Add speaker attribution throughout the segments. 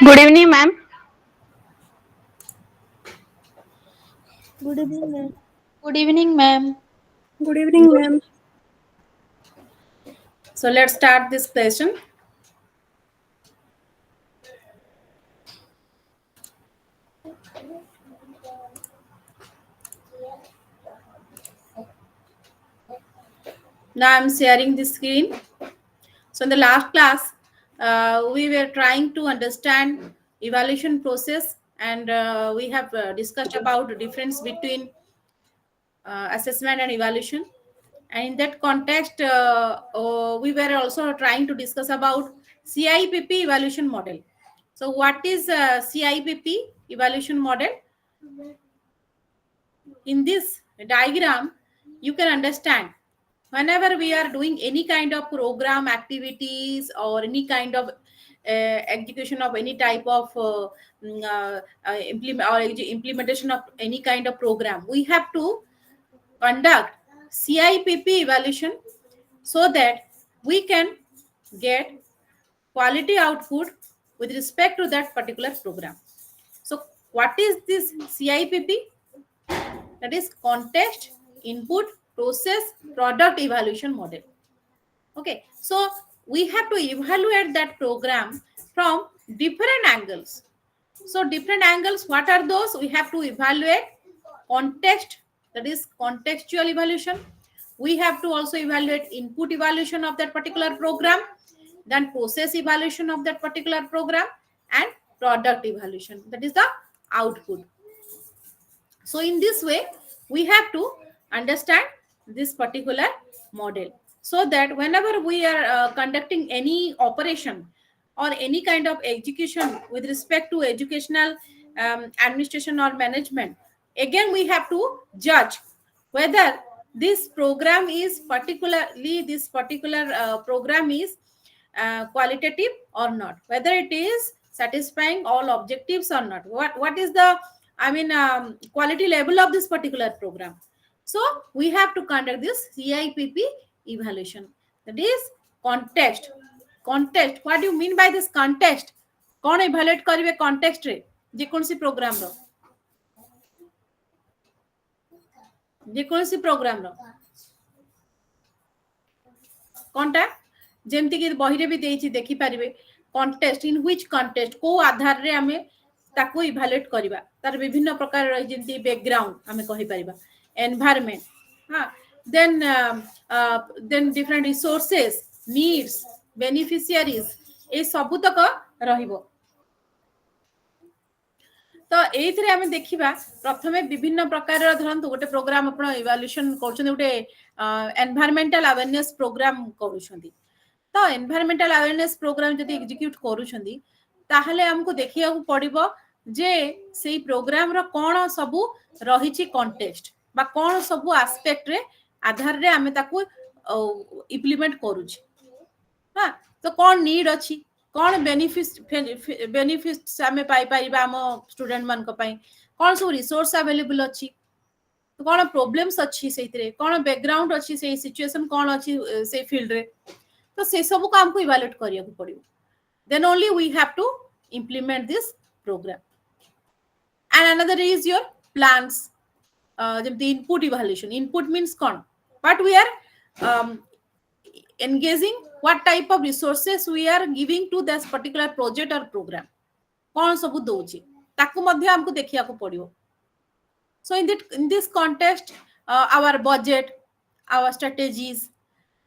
Speaker 1: Good evening, ma'am.
Speaker 2: Good evening, ma'am.
Speaker 3: Good evening, ma'am.
Speaker 2: Good evening, ma'am.
Speaker 4: So let's start this session. Now I'm sharing the screen. So in the last class, we were trying to understand evaluation process, and we have discussed about the difference between assessment and evaluation. And in that context, we were also trying to discuss about CIPP evaluation model. So what is CIPP evaluation model? In this diagram, you can understand whenever we are doing any kind of program activities or any kind of execution of any type of implementation of any kind of program, we have to conduct CIPP evaluation so that we can get quality output with respect to that particular program. So what is this CIPP? That is context, input, process, product evaluation model. Okay, so we have to evaluate that program from different angles. So different angles, what are those? We have to evaluate context, that is contextual evaluation. We have to also evaluate input evaluation of that particular program, then process evaluation of that particular program, and product evaluation, that is the output. So in this way, we have to understand this particular model so that whenever we are conducting any operation or any kind of execution with respect to educational administration or management, again we have to judge whether this program is particularly this particular program is qualitative or not, whether it is satisfying all objectives or not, what is the quality level of this particular program. So we have to conduct this CIPP evaluation, that is context. Context, what do you mean by this context? कौन evaluate करिवे context रे जेकोसी programme रो जेकोसी programme रो कोनटा जेमति कि बहिरे भी देछि देखि पारिबे contest in which contest को आधार रे हमें ताको इवैल्यूएट करबा तार विभिन्न प्रकार रही जेमति बैकग्राउंड हमें कहि परिबा एनवायरनमेंट हां then different resources needs beneficiaries ए सब तक रहिबो तो एइथरे हमें देखिबा प्रथमे विभिन्न प्रकार धरंतु गोटे प्रोग्राम आपण इवैल्यूएशन करछन गोटे एनवायरमेंटल अवेयरनेस प्रोग्राम करूछंती तो एनवायरमेंटल अवेयरनेस प्रोग्राम जदि एग्जीक्यूट करूछंती ताहले हमको देखिया को पड़िबो जे सेही प्रोग्राम रो कोन सबु रहिछि कॉन्टेक्स्ट बा कोन सबु एस्पेक्ट रे आधार रे हमें ताको इम्प्लीमेंट करूछि हां तो कोन नीड अछि कोन बेनिफिट्स हमें पाई परिबा हम स्टूडेंट मान को पई कोन सब रिसोर्स अवेलेबल अछि तो कोन प्रॉब्लम्स अछि सेइतरे कोन बैकग्राउंड अछि सेही सिचुएशन कोन अछि से फील्ड रे तो से सब को हमको इवैल्यूएट करिया को पड़िबो then only we have to implement this program. And another is your plans, the input evaluation. Input means con but we are engaging what type of resources we are giving to this particular project or program, कौन सब दोछि ताकू मध्ये हमको देखिया को पड़ियो. So in this context, our budget, our strategies,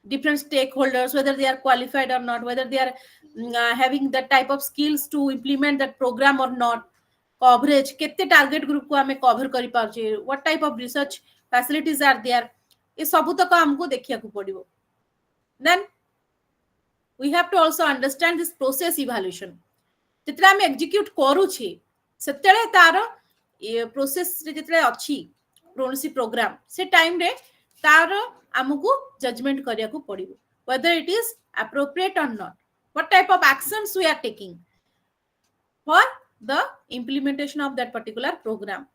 Speaker 4: different stakeholders, whether they are qualified or not, whether they are having that type of skills to implement that program or not, coverage केते target group को हमें cover करि पाउचे, what type of research facilities are there, ये सब तक हमको देखिया को पड़िबो. Then we have to also understand this process evaluation. जेतरा हम execute करूछि सेतेले तार प्रोसेस रे जेतले अछि कोनसी प्रोग्राम से टाइम रे तार हमकु जजमेंट करिया को पड़िबो whether it is appropriate or not, what type of actions we are taking for the implementation of that particular program.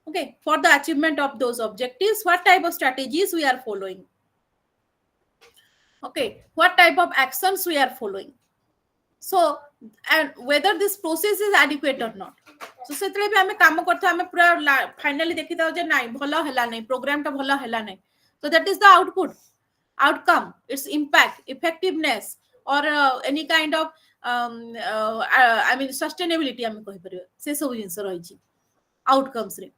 Speaker 4: Okay, for the achievement of those objectives, what type of strategies we are following. Okay, what type of actions we are following. So and whether this process is adequate or not. So सेतले भी हमें काम करते हमें पूरा finally देखि था जे नहीं भलो हला नहीं प्रोग्राम टा भलो हला नहीं. So that is the outcome, its impact, effectiveness, or any kind of I mean sustainability हमें कहि परियो से सब जिंस रही छी outcomes रे.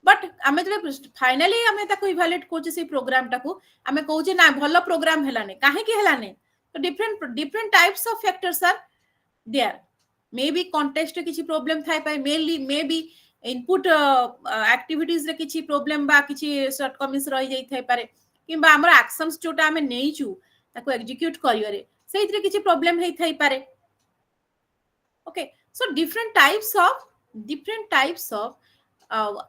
Speaker 4: बट आमे जब फाइनली आमे ताको इवैल्यूएट कोचे से प्रोग्राम टाको आमे कहूचे ना भलो प्रोग्राम हेला ने काहे की हेला ने. तो different types of factors are there. May be context किछि प्रॉब्लम थाई पाए, मे बी इनपुट एक्टिविटीज रे किछि प्रॉब्लम बा किछि शॉर्टकमिंग्स रहि जाई थाई पारे, किबा हमर एक्शंस जोटा हमें नेइचू ताको एग्जीक्यूट करियरे सेइतरे किछि प्रॉब्लम हेई थाई पारे. Okay, so different types of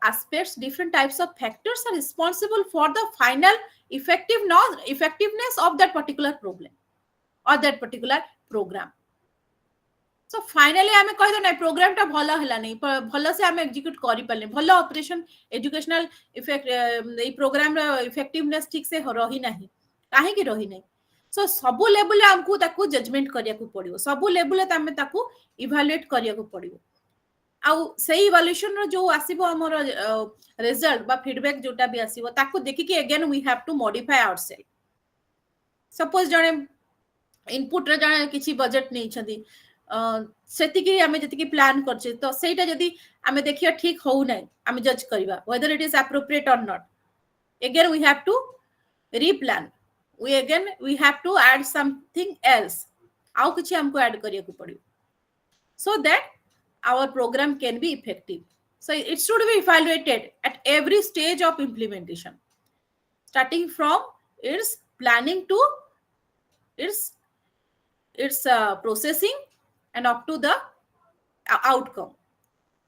Speaker 4: aspects, different types of factors are responsible for the final effectiveness of that particular problem or that particular program. So finally आमे कहि दो नै प्रोग्राम टा भलो हला नै भलो से आमे एग्जीक्यूट करि पाले भलो ऑपरेशन एजुकेशनल इफेक्ट ए प्रोग्राम रो इफेक्टिवनेस ठीक से रही नाही काहे की रही नाही. सो सबु लेवल हमकु ताकू जजमेंट करिया को पड़ियो, सबु लेवल तामे ताकू इवैल्यूएट करिया को पड़ियो. आउ सेही इवैल्यूएशन रो जो आसीबो हमर रिजल्ट बा फीडबैक जोटा भी आसीबो ताकू देखि कि again we have to modify ourself. Suppose जणे इनपुट रे जणे किछि बजट नै छथि सेतिकी आमे जतिकी प्लान करछे तो सेटा जदी आमे देखिया ठीक हो नै आमे जज करबा whether it is appropriate or not. Again we have to replan, we have to add something else, आउ किछि हमको ऐड करिया को पड़ियो so that our program can be effective. So it should be evaluated at every stage of implementation, starting from its planning to its processing and up to the outcome.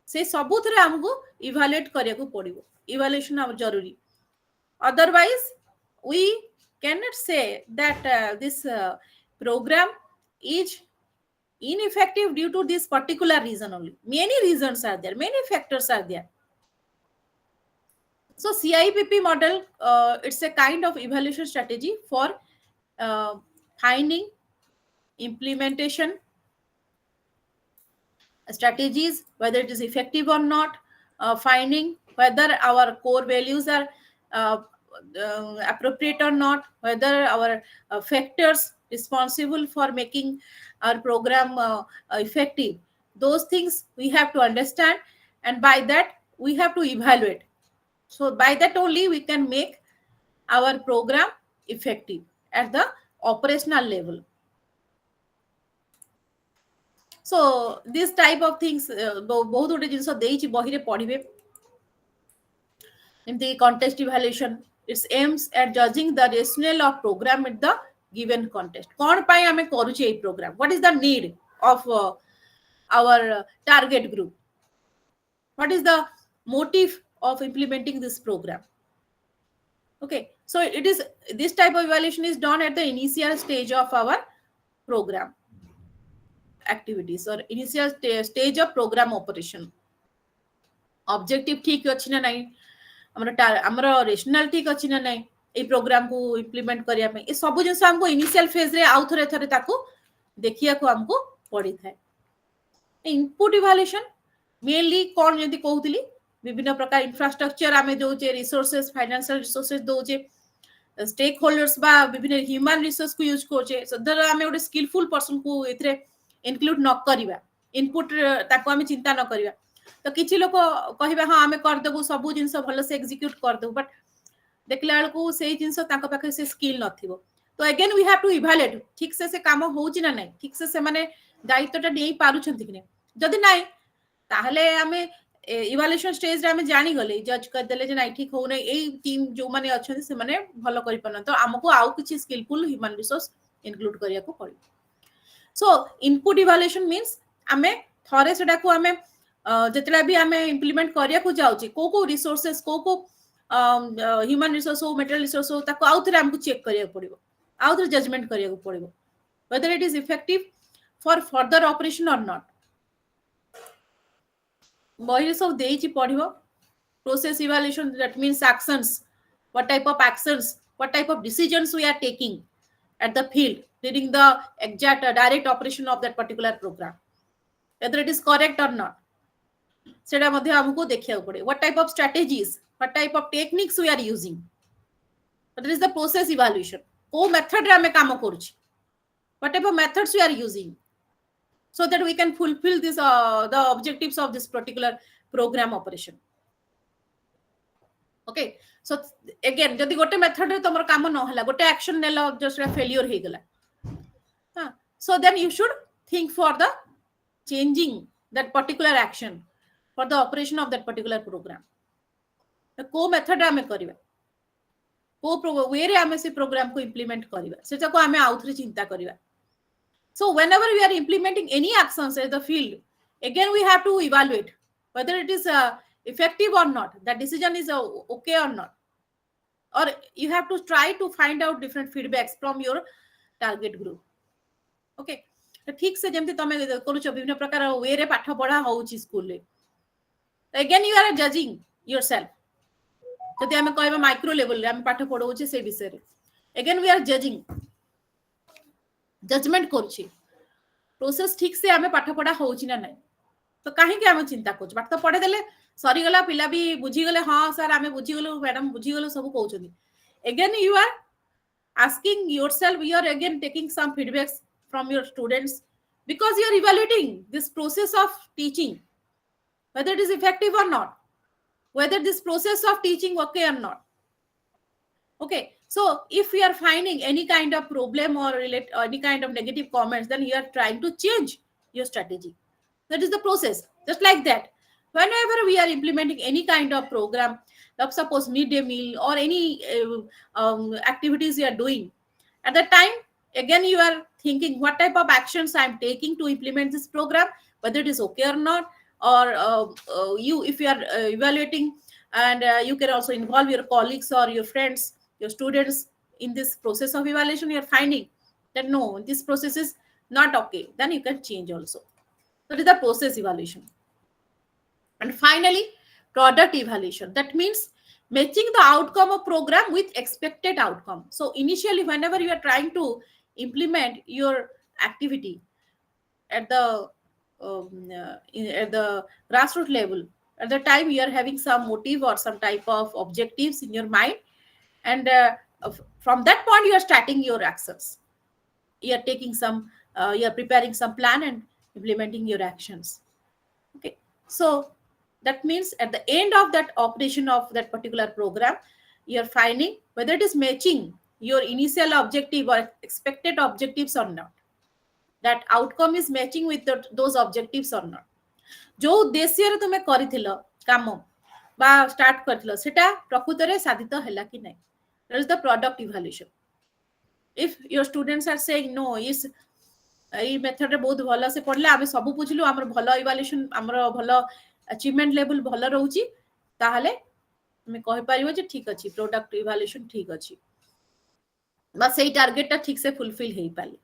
Speaker 4: से सबु थरे हमको इवैल्यूएट करिया को पड़िबो. Evaluation अब जरूरी, otherwise we cannot say that this program is ineffective due to this particular reason only. Many reasons are there, many factors are there. So CIPP model, it's a kind of evaluation strategy for finding, implementation strategies, whether it is effective or not, finding whether our core values are appropriate or not, whether our factors responsible for making our program effective. Those things we have to understand, and by that we have to evaluate. So by that only we can make our program effective at the operational level. So this type of things बहुत गुटे जिंस देइछि बही रे पढिबे. In the context evaluation, it aims at judging the rationale of program in the given context. कौन पाई हमें करूछि ए program, what is the need of our target group, what is the motive of implementing this program. Okay, so it is this type of evaluation is done at the initial stage of our program activities or initial stage of program operation. Objective ठीक अछि ना नहीं, हमरो rational ठीक अछि ना नहीं ए programme को इंप्लीमेंट करिया पे ए सब जिंस हमको इनिशियल फेज रे आउ थरे थरे ताको देखिया को हमको पड़ी थाए. इनपुट इवैल्यूएशन मेनली कोन जदी कहउतली विभिन्न प्रकार इंफ्रास्ट्रक्चर आमे दोचे, रिसोर्सेस फाइनेंशियल रिसोर्सेस दोचे, स्टेक होल्डर्स बा विभिन्न ह्यूमन रिसोर्स को यूज करछे. सदर आमे ओडे स्किलफुल पर्सन को एथरे इंक्लूड न करिवा, इनपुट ताको आमे चिंता न करिवा तो किछि लोक कहिबा हां आमे कर देबो सबु जिंस भलो से एग्जीक्यूट कर देबो, बट देखला को सेही जिंस ताको पाखे से स्किल नथिबो. तो again we have to evaluate ठीक से काम होउची ना नहीं, ठीक से माने दायित्वटा नै पारु छथि कि नै. जदी नै ताहले आमे इवैल्यूएशन स्टेज रे आमे जानि गले जज कर देले जे नै ठीक हो नै एई टीम जो माने अछथि से माने भलो करि पन तो हमको आउ किछि स्किलफुल ह्यूमन रिसोर्स इंक्लूड करिया को पड़ी. सो इनपुट इवैल्यूएशन मींस आमे थरे सेटा को आमे जतला भी आमे इंप्लीमेंट करिया को जाउची को रिसोर्सेस को ह्यूमन रिसोर्स हो मटेरियल रिसोर्स हो ताको आउ थरे हमको चेक करिया पड़िबो, आउ थरे जजमेंट करिया को पड़िबो whether it is effective for further operation or not. बही सब देइची पढिबो. Process evaluation, that means actions, what type of actions, what type of decisions we are taking, at the field during the exact direct operation of that particular program, whether it is correct or not. सेटा मध्ये हमको देखिया पड़े what type of strategies, what type of techniques we are using, that is the process evaluation. को method रे हमें काम करूची, what type of methods we are using, so that we can fulfill this the objectives of this particular program operation. Okay, so again जदि गोटे method रे तमर काम न होला, गोटे एक्शन नेला जस्ट फेलियर हे गेला, हां, so then you should think for the changing that particular action for the operation of that particular program. को मेथड रे हमें करिवा, को वे रे हमें से प्रोग्राम को इंप्लीमेंट करिवा, सेटा को हमें आउथरे चिंता करिवा. So whenever we are implementing any actions at the field, again we have to evaluate whether it is effective or not, that decision is okay or not, or you have to try to find out different feedbacks from your target group. Okay, तो ठीक से जेमती तमे करूछ विभिन्न प्रकार वे रे पाठ पढ़ा होउची स्कूल रे, again you are judging yourself. जदि हमें कहबा माइक्रो लेवल रे हम पाठ पढ़ौछे से विषय रे, again we are judging, judgement करूची प्रोसेस ठीक से हमें पाठ पढ़ा होउची ना नहीं, तो काहे के हम चिंता करूछ, पाठ तो पढ़े देले सरी गला, पिला भी बुझी गले, हां सर हमें बुझी गलो, मैडम बुझी गलो, सब कहउछनी. Again you are asking yourself, you are again taking some feedbacks from your students, because you are evaluating this process of teaching, whether it is effective or not, whether this process of teaching okay or not. Okay, so if you are finding any kind of problem or any kind of negative comments, then you are trying to change your strategy. That is the process. Just like that, whenever we are implementing any kind of program, suppose midday meal or any activities you are doing, at that time again you are thinking what type of actions I am taking to implement this program, whether it is okay or not, or you, if you are evaluating, and you can also involve your colleagues or your friends, your students in this process of evaluation. You are finding that no, this process is not okay, then you can change also. That is the process evaluation. And finally, product evaluation. That means matching the outcome of program with expected outcome. So initially, whenever you are trying to implement your activity at the grassroots level, at the time you are having some motive or some type of objectives in your mind, and from that point you are starting your actions. You are taking some, you are preparing some plan and implementing your actions. Okay, so that means at the end of that operation of that particular program, you are finding whether it is matching your initial objective or expected objectives or not. That outcome is matching with those objectives or not. जो उद्देश्य रे तुमे करिथिलो काम बा start करथिलो, सेटा प्रकृत रे साधित हैला कि नै. That is the product evaluation. If your students are saying no, is এই মেথড রে বহুত ভালো से पढले, आमे सब बुझिलु, हमर भलो इवैल्यूएशन, हमर भलो अचीवमेंट लेवल भलो रहउची, ताहले हमें कहि परिबो जे ठीक अछि, प्रोडक्ट इवैल्यूएशन ठीक अछि, बस सेही टारगेट ता ठीक से फुलफिल हेई पाले.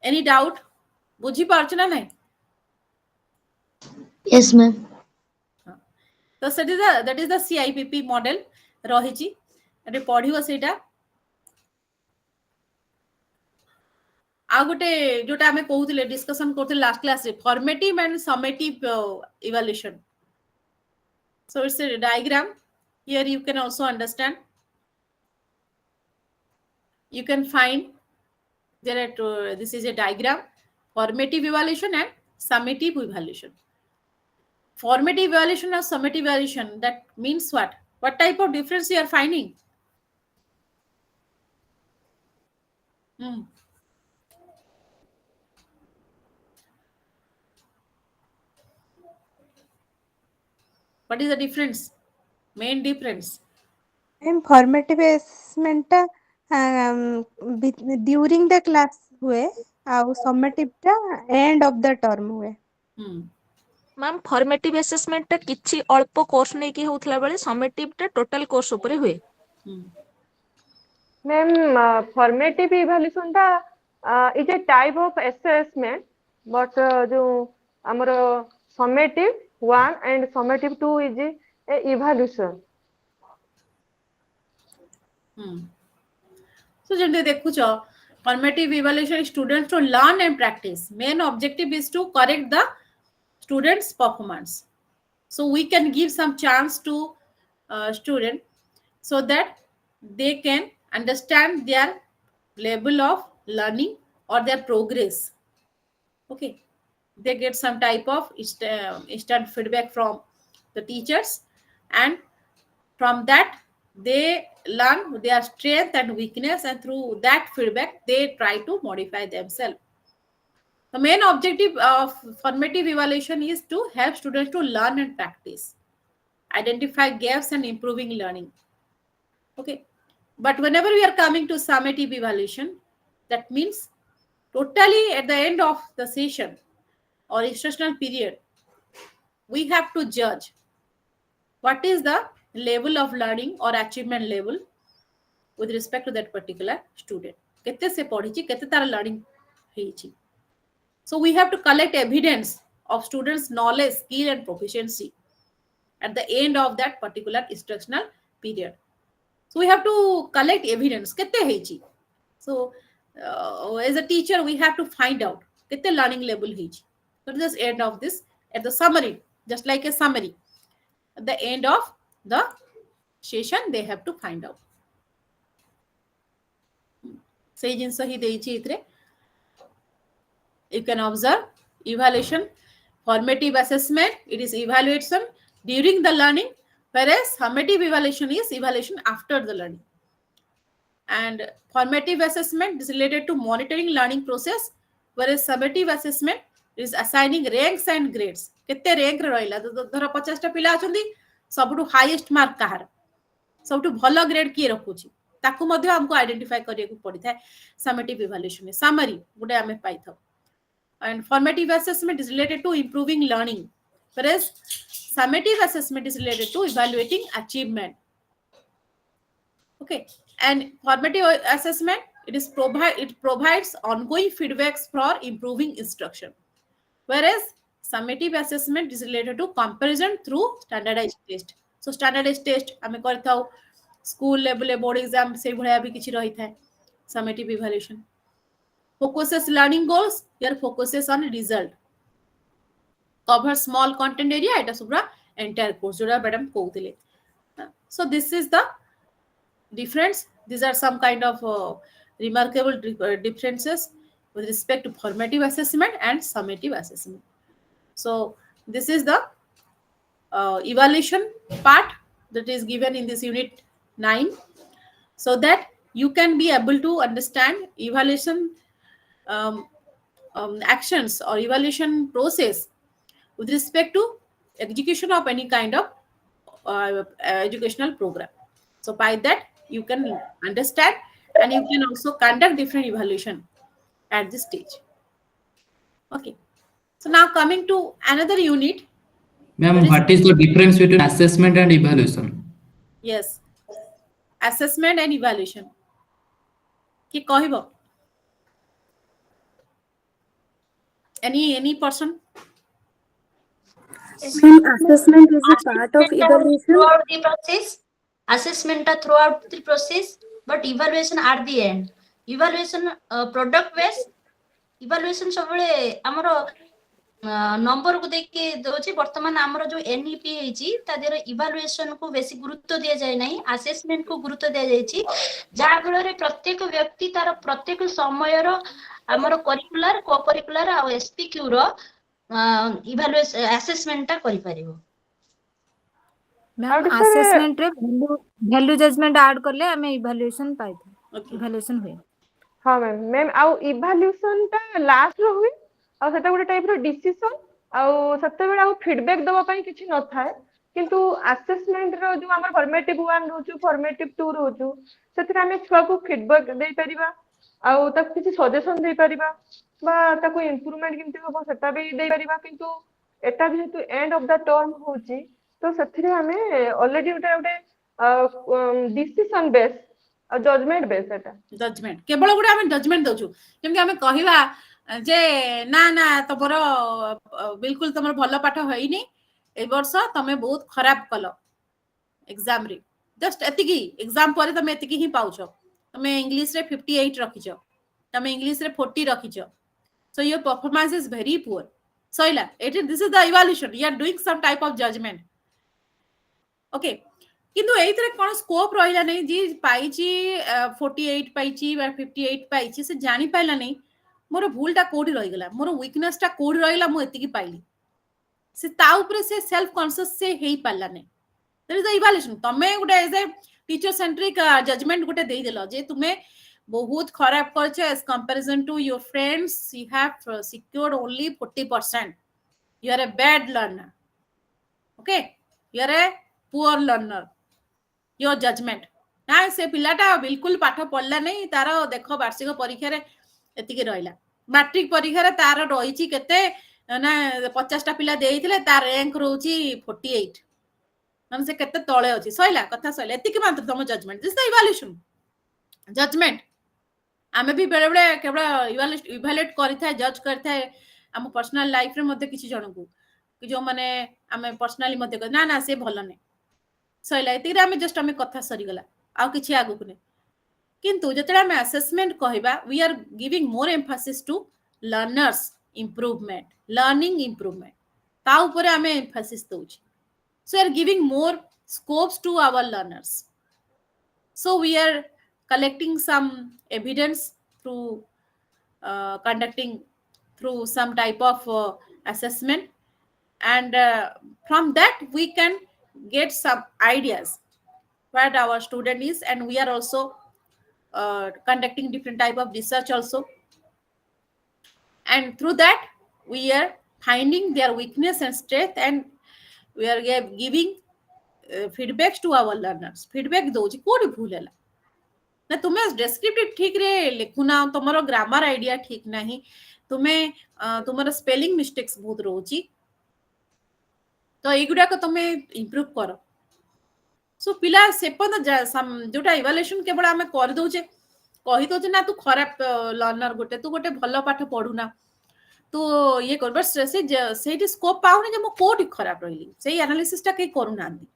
Speaker 4: एनी डाउट, बुझी पारछ ना नै?
Speaker 1: Yes, ma'am.
Speaker 4: तो that is the CIPP model रहिची. अरे पढिबो सेटा. आ गोटे जोटा हमें कहउतिले, डिस्कशन करथिले लास्ट क्लास रे, formative and summative evaluation. So it's a diagram. Here you can also understand. You can find there are this is a diagram, formative evaluation and summative evaluation. Formative evaluation or summative evaluation, that means what? What type of difference you are finding? What is the difference? Main difference?
Speaker 2: Formative assessment टा during the class हुए, ଆଉ summative टा end of the term हुए.
Speaker 3: Ma'am formative assessment टा किछि अल्प course नै कि होथला बेले समेटिव टा टोटल कोर्स ऊपर हुए.
Speaker 5: मैम फॉर्मेटिव इवैल्यूएशन टा is a type of assessment, but जो हमर summative 1 and summative 2 is a evaluation.
Speaker 4: So जेंते देखुछ Formative evaluation is students to learn and practice. Main objective is to correct the students' performance. So we can give some chance to student so that they can understand their level of learning or their progress. Okay, they get some type of instant feedback from the teachers, and from that they learn their strength and weakness, and through that feedback they try to modify themselves. The main objective of formative evaluation is to help students to learn and practice, identify gaps and improving learning. Okay, but whenever we are coming to summative evaluation, that means totally at the end of the session or instructional period, we have to judge what is the level of learning or achievement level with respect to that particular student. Kete se padhichi, kete tar learning heichi. So we have to collect evidence of students' knowledge, skill, and proficiency at the end of that particular instructional period. So we have to collect evidence. Kete heichi. So as a teacher, we have to find out kete learning level heichi. So this end of this at the summary, just like a summary. At the end of the session, they have to find out. Say jinsa hi deichi itre. You can observe evaluation, formative assessment. It is evaluation during the learning, whereas summative evaluation is evaluation after the learning. And formative assessment is related to monitoring learning process, whereas summative assessment is assigning ranks and grades. Kete rank rahila dhara 50 ta pila achandi, सबुठु highest mark कहार, सबुठु भलो grade किए रखुची, ताकू मध्ये हमको identify करिया पड़ी था समेटिव इवैल्यूएशन में. समरी गुडे आमे पाई था. And formative assessment is related to improving learning, whereas summative assessment is related to evaluating achievement. Okay, and formative assessment, it provides ongoing feedbacks for improving instruction, whereas summative assessment is related to comparison through standardized test. So standardized test आमे करथाउ school level board exam से भलिया भी किछि रही था. Summative evaluation focuses learning goals, here focuses on result, cover small content area, eta subra entire course जोड़ा madam कहउतिले. So this is the difference. These are some kind of remarkable differences with respect to formative assessment and summative assessment. So this is the evaluation part that is given in this unit 9, so that you can be able to understand evaluation actions or evaluation process with respect to execution of any kind of educational program. So by that you can understand, and you can also conduct different evaluation at this stage. Okay, so now coming to another unit.
Speaker 1: Ma'am, what is the difference between assessment and evaluation?
Speaker 4: Yes, assessment and evaluation. Ki kahibo? Any person?
Speaker 2: Assessment is a part of evaluation.
Speaker 6: Throughout the process, assessment throughout the process, but evaluation at the end. Evaluation product based evaluation सबले हमरो number को देख के दोची वर्तमान हमरो जो NEP हेची ता देर इवैल्यूएशन को बेसी गुरुत्व दिया जाय नाही, असेसमेंट को गुरुत्व दिया जायची, जा फल प्रत्येक व्यक्ति तार प्रत्येक समय रो हमरो करिकुलर को करिकुलर आ एसपीक्यू रो इवैल्यूएशन असेसमेंट ता करि परिबो.
Speaker 7: मैम असेसमेंट रे वैल्यू जजमेंट ऐड करले हमें इवैल्यूएशन पाइ था. इवैल्यूएशन हुए.
Speaker 5: हां मैम आउ इवैल्यूएशन ता लास्ट रो हुए, आ सेटा गोटे टाइप रो डिसीजन, आ सत्ते बेला आ फीडबैक दवा पई किछि न थाए, किंतु असेसमेंट रो जो हमर फॉर्मेटिव 1 रोचु फॉर्मेटिव 2 रोचु सेतिर हमें छुआ को फीडबैक दे परिबा, आ तक किछि सजेशन दे परिबा, बा ताको इंप्रूवमेंट किंतु हो सेटा भी दे परिबा, किंतु एटा जेतु एंड ऑफ द टर्म होची तो सेथिरे हमें ऑलरेडी गोटे डिसीजन बेस जजमेंट बेस एटा
Speaker 4: जजमेंट केवल गुडे हमें जजमेंट दोछु, जेमि हमें कहिबा जे ना ना तमरो बिल्कुल तमरो भलो पाठ होइनी, ए वर्ष तमे बहुत खराब कलो एग्जाम रे, जस्ट एतिकी एग्जाम पर तमे एतिकी ही पाउछो, तमे इंग्लिश रे 58 रखिछो, तमे इंग्लिश रे 40 रखिचो so your performance is very poor soila this is the evaluation you are doing some type of judgment okay किंतु एइतरे कोन स्कोप रहिला नै जी पाइची 48 पाइची बा 58 पाइची से जानि पाइला नै मोर भूलटा कोडी रहि गेला मोर वीकनेस टा कोडी रहिला मु एतिकी पाइली से ता ऊपर से सेल्फ कॉन्शियस से हेई पाला नै देयर इज द इवैल्यूएशन तमे गुटे as a teacher centric judgement गुटे देई देलो जे तुमे बहुत खराब करछे as comparison to your friends you have secured only 40% you are a bad learner okay you are a poor learner your judgement ना से पिलाटा बिल्कुल पाठ पढ़ला नहीं तार देख वार्षिक परीक्षा रे एतिकी रहिला मैट्रिक परीक्षा रे तार रहिची केते ना 50 टा पिला देइथिले तार रैंक रहउची 48 मन से केते तळे अछि सइला कथा सइला एतिकी मात्र तम judgement this the evaluation judgement आमे भी बेले बेले केवल इवैल्यूएट करिथा जज करथा हम पर्सनल लाइफ रे मध्ये किछि जनकू कि जो माने आमे पर्सनली मध्ये ना ना से भलो नै सइला एतिकी आमे जस्ट आमे कथा सरी गला आ किछि आगु कुने किंतु जतरा आमे असेसमेंट कहबा we are giving more emphasis to learners improvement learning improvement ता ऊपर आमे Mphasis दोछि so we are giving more scopes to our learners so we are collecting some evidence through conducting through some type of assessment and from that we can get some ideas what our student is and we are also conducting different type of research also and through that we are finding their weakness and strength and we are giving feedbacks to our learners feedback दोछि कोडी भूल हैला ना तुमे descriptive ठीक रे लिखुना तमरो grammar idea ठीक नाही तुमे तुमरो स्पेलिंग मिस्टेक्स बहुत रोची तो एगुडा को तुमे इंप्रूव करो सो पिला सेपन जोटा इवैल्यूएशन केवल आमे कर दोचे कहि दोचे ना तू खराब लर्नर गोटे तू गोटे भलो पाठ पढुना तो ये कर बस से स्कोप पाउने जे मो कोडी खराब रहिली सेही एनालिसिस टा के करू नांदी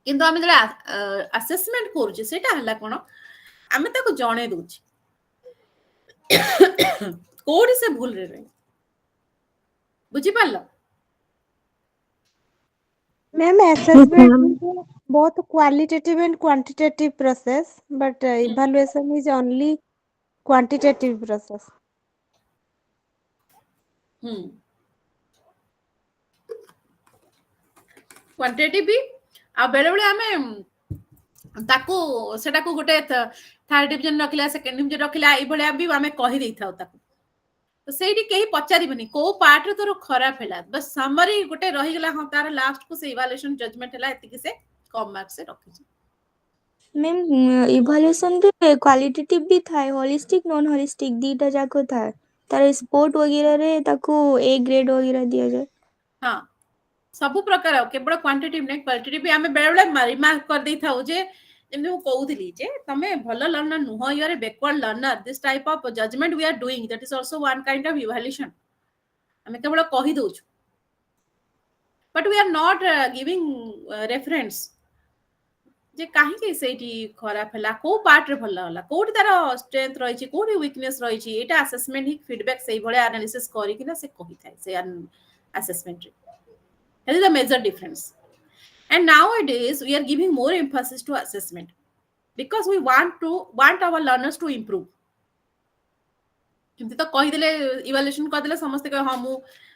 Speaker 4: किंतु आमे जरा असेसमेंट करू जे सेटा हला कोन आमे ताको जणे दोछि कोडी से भूल रे बुझी पालो
Speaker 2: ma'am assessment both qualitative and quantitative process but evaluation is only quantitative process
Speaker 4: quantity भी आ बेले बेले हमें ताको सेटा को गोटे थर्ड डिवीजन रखिला सेकंड डिवीजन रखिला एई भले भी हमें कहि देई थाउ ताको तो सेठी केही पचारि बनी को पार्ट रे तोर खराब हैला बस समरी गोटे रहि गेला हम तार लास्ट को से इवैल्यूएशन जजमेंट हैला एतिकी से कम मार्क से रखि
Speaker 8: मैम इवैल्यूएशन रे क्वालिटेटिव भी थाए होलिस्टिक नॉन होलिस्टिक दीटा जाको थाए तार स्पोर्ट वगैरह रे ताको ए ग्रेड वगैरह दिया जाए
Speaker 4: हां सब प्रकार केवल क्वांटिटेटिव नै क्वालिटेटिव भी हमें बेले बेले रिमार्क कर देई थाउ जे जेमि मु कहउथिली जे तमे भलो लर्नर नुह you are a backward learner this type of judgement we are doing that is also one kind of evaluation हमें केवल कहि दोछु but we are not giving reference जे काहे के सेठी खराब हला को पार्ट रे भलो हला कोठी तार स्ट्रेंथ रही छी कोठी वीकनेस रही छी एटा असेसमेंट ही फीडबैक सही भले एनालिसिस करी कि ना से कहि थाए से असेसमेंट रे that is the major difference and nowadays we are giving more emphasis to assessment because we want our learners to improve किंतु तो कहि देले इवैल्यूएशन कर देले समस्त कह हम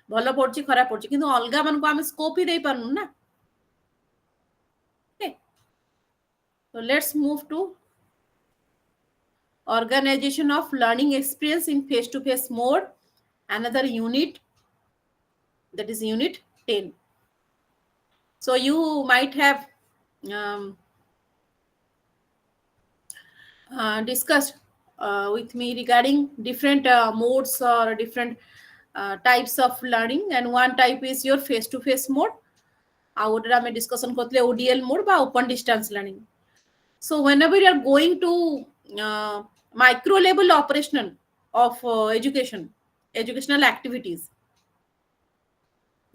Speaker 4: भलो पढछि खराब पढछि किंतु अलगा मन को हम स्कोप ही देई पारनु ना okay so let's move to organization of learning experience in face to face mode another unit that is unit 10 so you might have discussed with me regarding different modes or different types of learning and one type is your face to face mode outer ame discussion kortile ODL mode ba open distance learning so whenever you are going to micro level operation of educational activities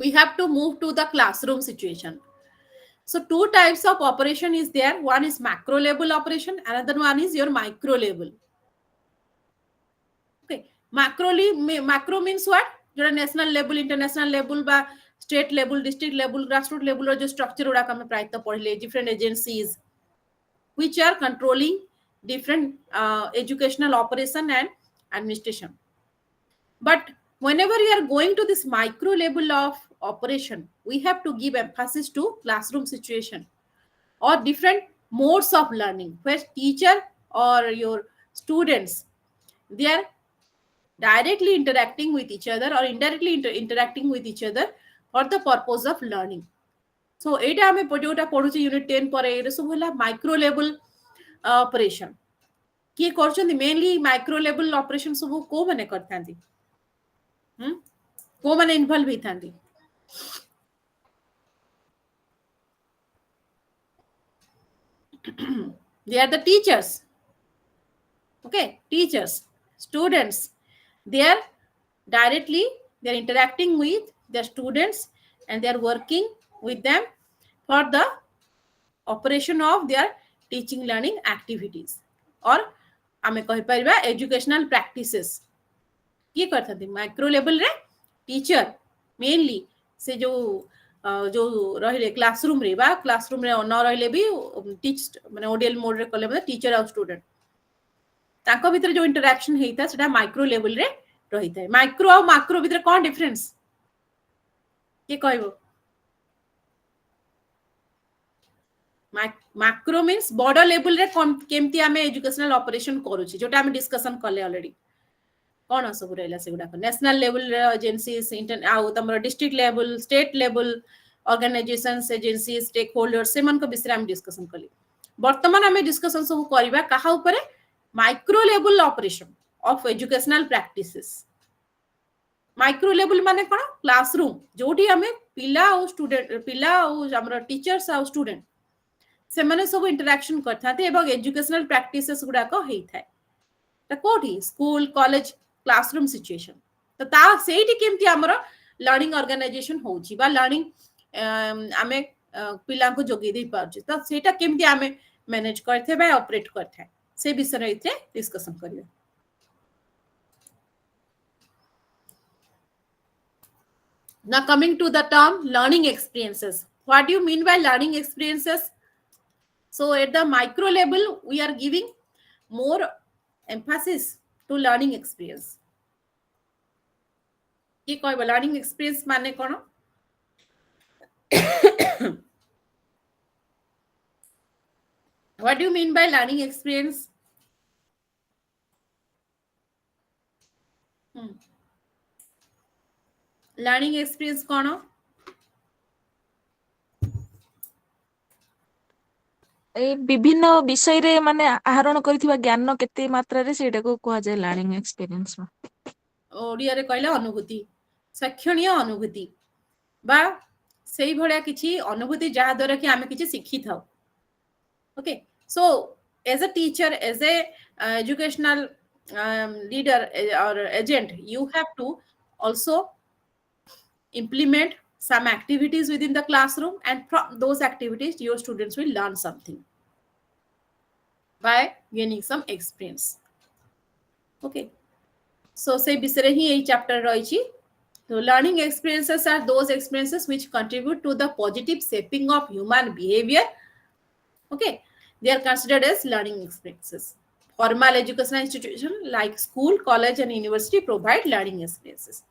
Speaker 4: we have to move to the classroom situation so two types of operation is there one is macro level operation another one is your micro level macro means what? जो national level, international level बा state level, district level, grassroots level और जो structure उड़ा का मैं प्रायत पढ़ले different agencies which are controlling different educational operation and administration. But whenever you are going to this micro level of operation, we have to give emphasis to classroom situation or different modes of learning where teacher or your students, they are directly interacting with each other or indirectly interacting with each other for the purpose of learning. So एटा हमें जोटा पढुची unit 10 पर array सब होला micro level operation की करछन mainly micro level operation सब को माने करथांती को माने involve हिथांती they are the teachers, okay, teachers, students, they are interacting with their students and they are working with them for the operation of their teaching learning activities or आमे कहि परिबा educational practices की करथांती micro level रे teacher mainly से जो रहिले classroom रे न रहिले भी टीच माने ओडीएल मोड रे कले टीचर और स्टूडेंट ताको भीतर जो इंटरेक्शन हेता सेटा माइक्रो लेवल रे रहिता है माइक्रो और मैक्रो भीतर कोन डिफरेंस के कहबो मैक्रो मींस बॉर्डर लेवल रे केमती आमे एजुकेशनल ऑपरेशन करूची जोटा आमे डिस्कशन करले ऑलरेडी कोन सब रहला सेगुडा नेशनल लेवल एजेंसीज इंटर आउ तमरो district level state level organisations agencies stakeholders से मन को विषय आमे डिस्कशन करली वर्तमान आमे डिस्कशन सब करबा कहा ऊपर micro level operation of educational practices micro level माने कोन क्लासरूम जोटी आमे पिला और स्टूडेंट पिला और हमरो टीचर्स और स्टूडेंट से माने सब इंटरेक्शन करथाते एवं एजुकेशनल प्रैक्टिसेस गुडा को हेई थाए त कोठी स्कूल कॉलेज क्लासरूम सिचुएशन तो ता सेठी केमती हमरो लर्निंग ऑर्गेनाइजेशन होउची बा लर्निंग आमे पिला को जोगी दे पाउची तो सेटा केमती आमे मैनेज करथे बा ऑपरेट करथे से विषय रे इथे डिस्कशन करियो now coming to the term learning experiences what do you mean by learning experiences so at the micro level we are giving more emphasis to learning experience ki कहबो learning experience माने कोन what do you mean by learning experience learning experience कोन
Speaker 3: ए विभिन्न विषय रे माने आहरण करथिबा ज्ञान केते मात्रा रे सेटा को कुआ जाय लर्निंग एक्सपीरियंस
Speaker 4: ओडिया रे कहले अनुभूति शैक्षणीय अनुभूति बा सेही भलिया किछि अनुभूति जहा द्वारा कि आमे किछि सिखि थाउ okay so as a teacher as a educational leader or agent you have to also implement some activities within the classroom and from those activities your students will learn something by gaining some experience okay so say bisare hi ei chapter roichi so learning experiences are those experiences which contribute to the positive shaping of human behavior okay they are considered as learning experiences formal educational institution like school college and university provide learning experiences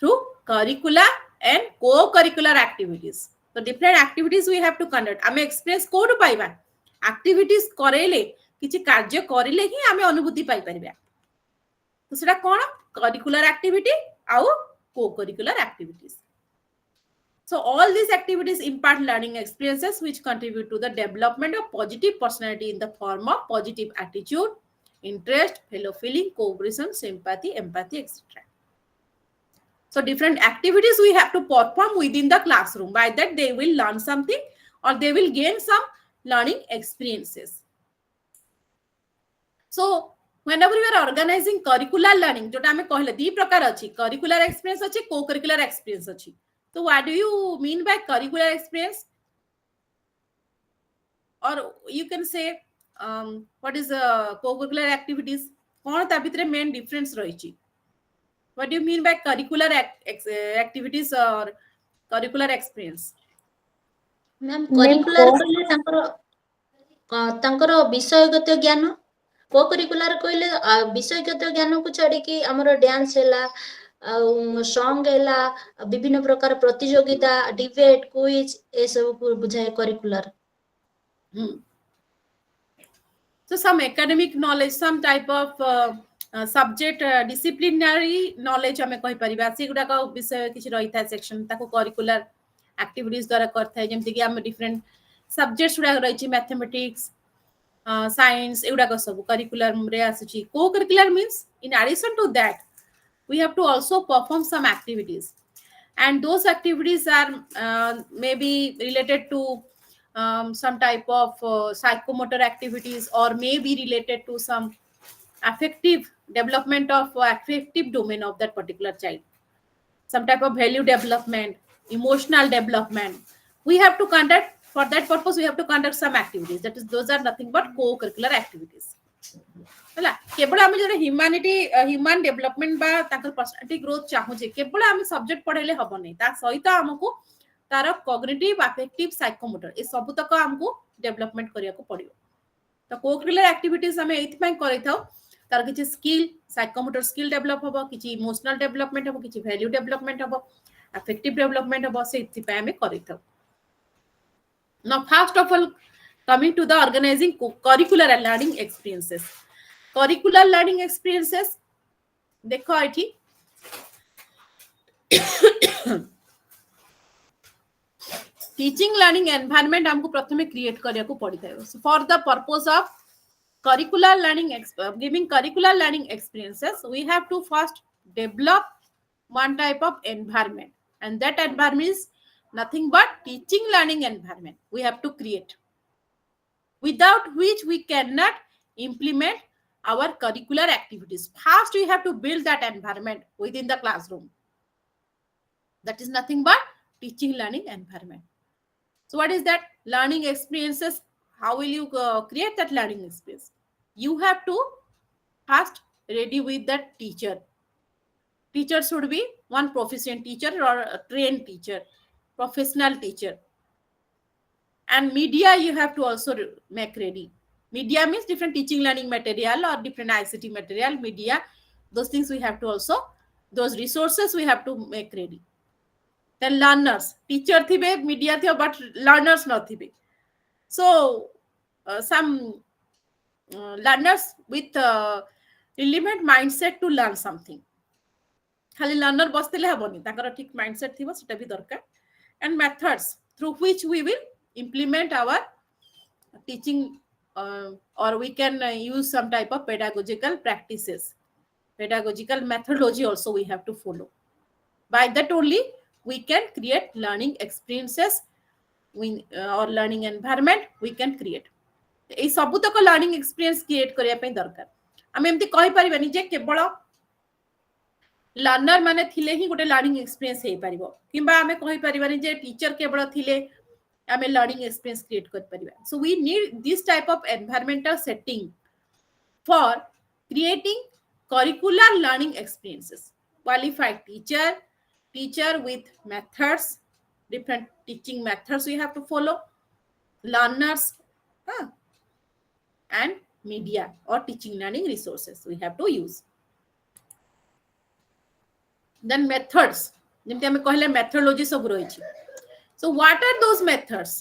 Speaker 4: through curricular and co-curricular activities so different activities we have to conduct ame experience कोड पाइबा activities करेले किछि कार्य करिले ही आमे अनुभूति पाइ परिबा तो सेटा कोन curricular activity आउ co-curricular activities so all these activities impart learning experiences which contribute to the development of positive personality in the form of positive attitude interest fellow feeling cooperation sympathy empathy etc so different activities we have to perform within the classroom by that they will learn something or they will gain some learning experiences so whenever we are organizing curricular learning jota ame कहले दी प्रकार अछि curricular experience अछि co curricular experience अछि so what do you mean by curricular experience or you can say what is co curricular activities कोन ता भितरे main difference रहिछि what do you mean by curricular activities और curricular experience
Speaker 6: ma'am
Speaker 2: Ma'am,
Speaker 6: curricular कहले तांकर विषयगत ज्ञान को करिकुलर कहले विषयगत ज्ञान को छाड़ी कि हमर डांस हैला सॉन्ग हैला विभिन्न प्रकार प्रतियोगिता डिबेट क्विज ए सब को बुझाए curricular
Speaker 4: so some academic knowledge some type of subject disciplinary knowledge हमें कहि परिबा से गुडा का विषय किछ रही था सेक्शन ताको करिकुलर एक्टिविटीज द्वारा करथा है जेमति कि हम डिफरेंट सब्जेक्ट्स गुडा रही छी मैथमेटिक्स साइंस एगुडा को सब करिकुलर रे आसी को curricular means in addition to that we have to also perform some activities and those activities are maybe related to some type of psychomotor activities or may be related to some affective development of affective domain of that particular child, some type of value development, emotional development. We have to conduct, for that purpose we have to conduct some activities, that is those are nothing but co-curricular activities. ହେଲା केवल आमे जरे humanity human development बा ताकर personality growth चाहू जे केवल आमे subject पढेले हबो नै ता सहित हमकु तार कॉग्निटिव अफेक्टिव साइकोमोटर ए सब तक हमकु डेवलपमेंट करिया को पड़ियो तो कोकरिकुलर एक्टिविटीज हमें एथि पय करै थाउ तार किछि स्किल साइकोमोटर स्किल डेवलप हबो किछि इमोशनल डेवलपमेंट हबो किछि वैल्यू डेवलपमेंट हबो अफेक्टिव डेवलपमेंट हबो से एथि पय हमें करै थाउ now first of all coming to the organizing curricular and learning experiences curricular learning experiences देखो एठी टीचिंग लर्निंग एनवायरनमेंट हमको प्रथमे क्रिएट करिया को पड़ी थाय for the purpose of curricular learning giving curricular learning experiences we have to first develop one type of environment and that environment is nothing but teaching learning environment we have to create without which we cannot implement our curricular activities. First, we have to build that environment within the classroom. That is nothing but teaching learning environment. So what is that? Learning experiences. How will you create that learning experience? You have to first ready with that teacher. Teacher should be one proficient teacher or a trained teacher, professional teacher. And media you have to also make ready. Media means different teaching learning material or different ICT material, media. Those things we have to also, those resources we have to make ready. Then learners, teacher thibe, media thibe, but learners not thibe. So some learners with relevant mindset to learn something. खाली learner बसतेले हबनी ताकर ठीक mindset थिबो सेटा भी दरकार. And methods through which we will implement our teaching or we can use some type of pedagogical practices, pedagogical methodology also we have to follow. By that only we can create learning experiences or learning environment we can create. ए सबु तक learning experience create करिया पे दरकार हम एमती कहि परिबानी जे केवल learner माने थिले ही गोटे लर्निंग एक्सपीरियंस हे परिबो किबा हमें कहि परिबानी जे टीचर केवल थिले हमें लर्निंग एक्सपीरियंस क्रिएट कर परिबा. So we need this type of environmental setting for creating curricular learning experiences. Qualified teacher with methods, different teaching methods we have to follow, learners and media or teaching learning resources we have to use. Then methods जेमति हमें कहले methodology सब रही छी. So what are those methods?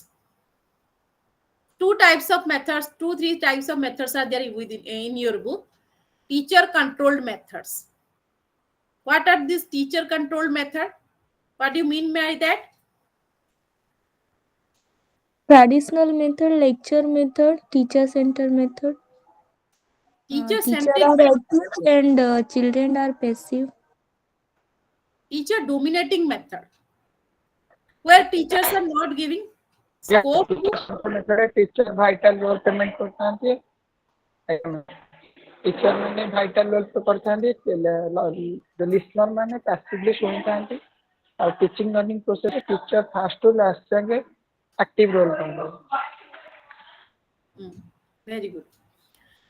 Speaker 4: Two types of methods, 2-3 types of methods are there within in your book. Teacher controlled methods. What are these teacher controlled method? What do you mean by that?
Speaker 8: Traditional method, lecture method, teacher center method.
Speaker 4: Teacher
Speaker 8: Teacher
Speaker 4: centric
Speaker 8: are
Speaker 4: method.
Speaker 8: active and children are passive.
Speaker 4: Teacher dominating method, where teachers are not giving scope to
Speaker 9: teacher vital role पेमेंट करथांती teacher माने vital role play करथांती the listener माने passively सुनथांती और teaching learning process teacher first to last जाके active role करथांती.
Speaker 4: Very good.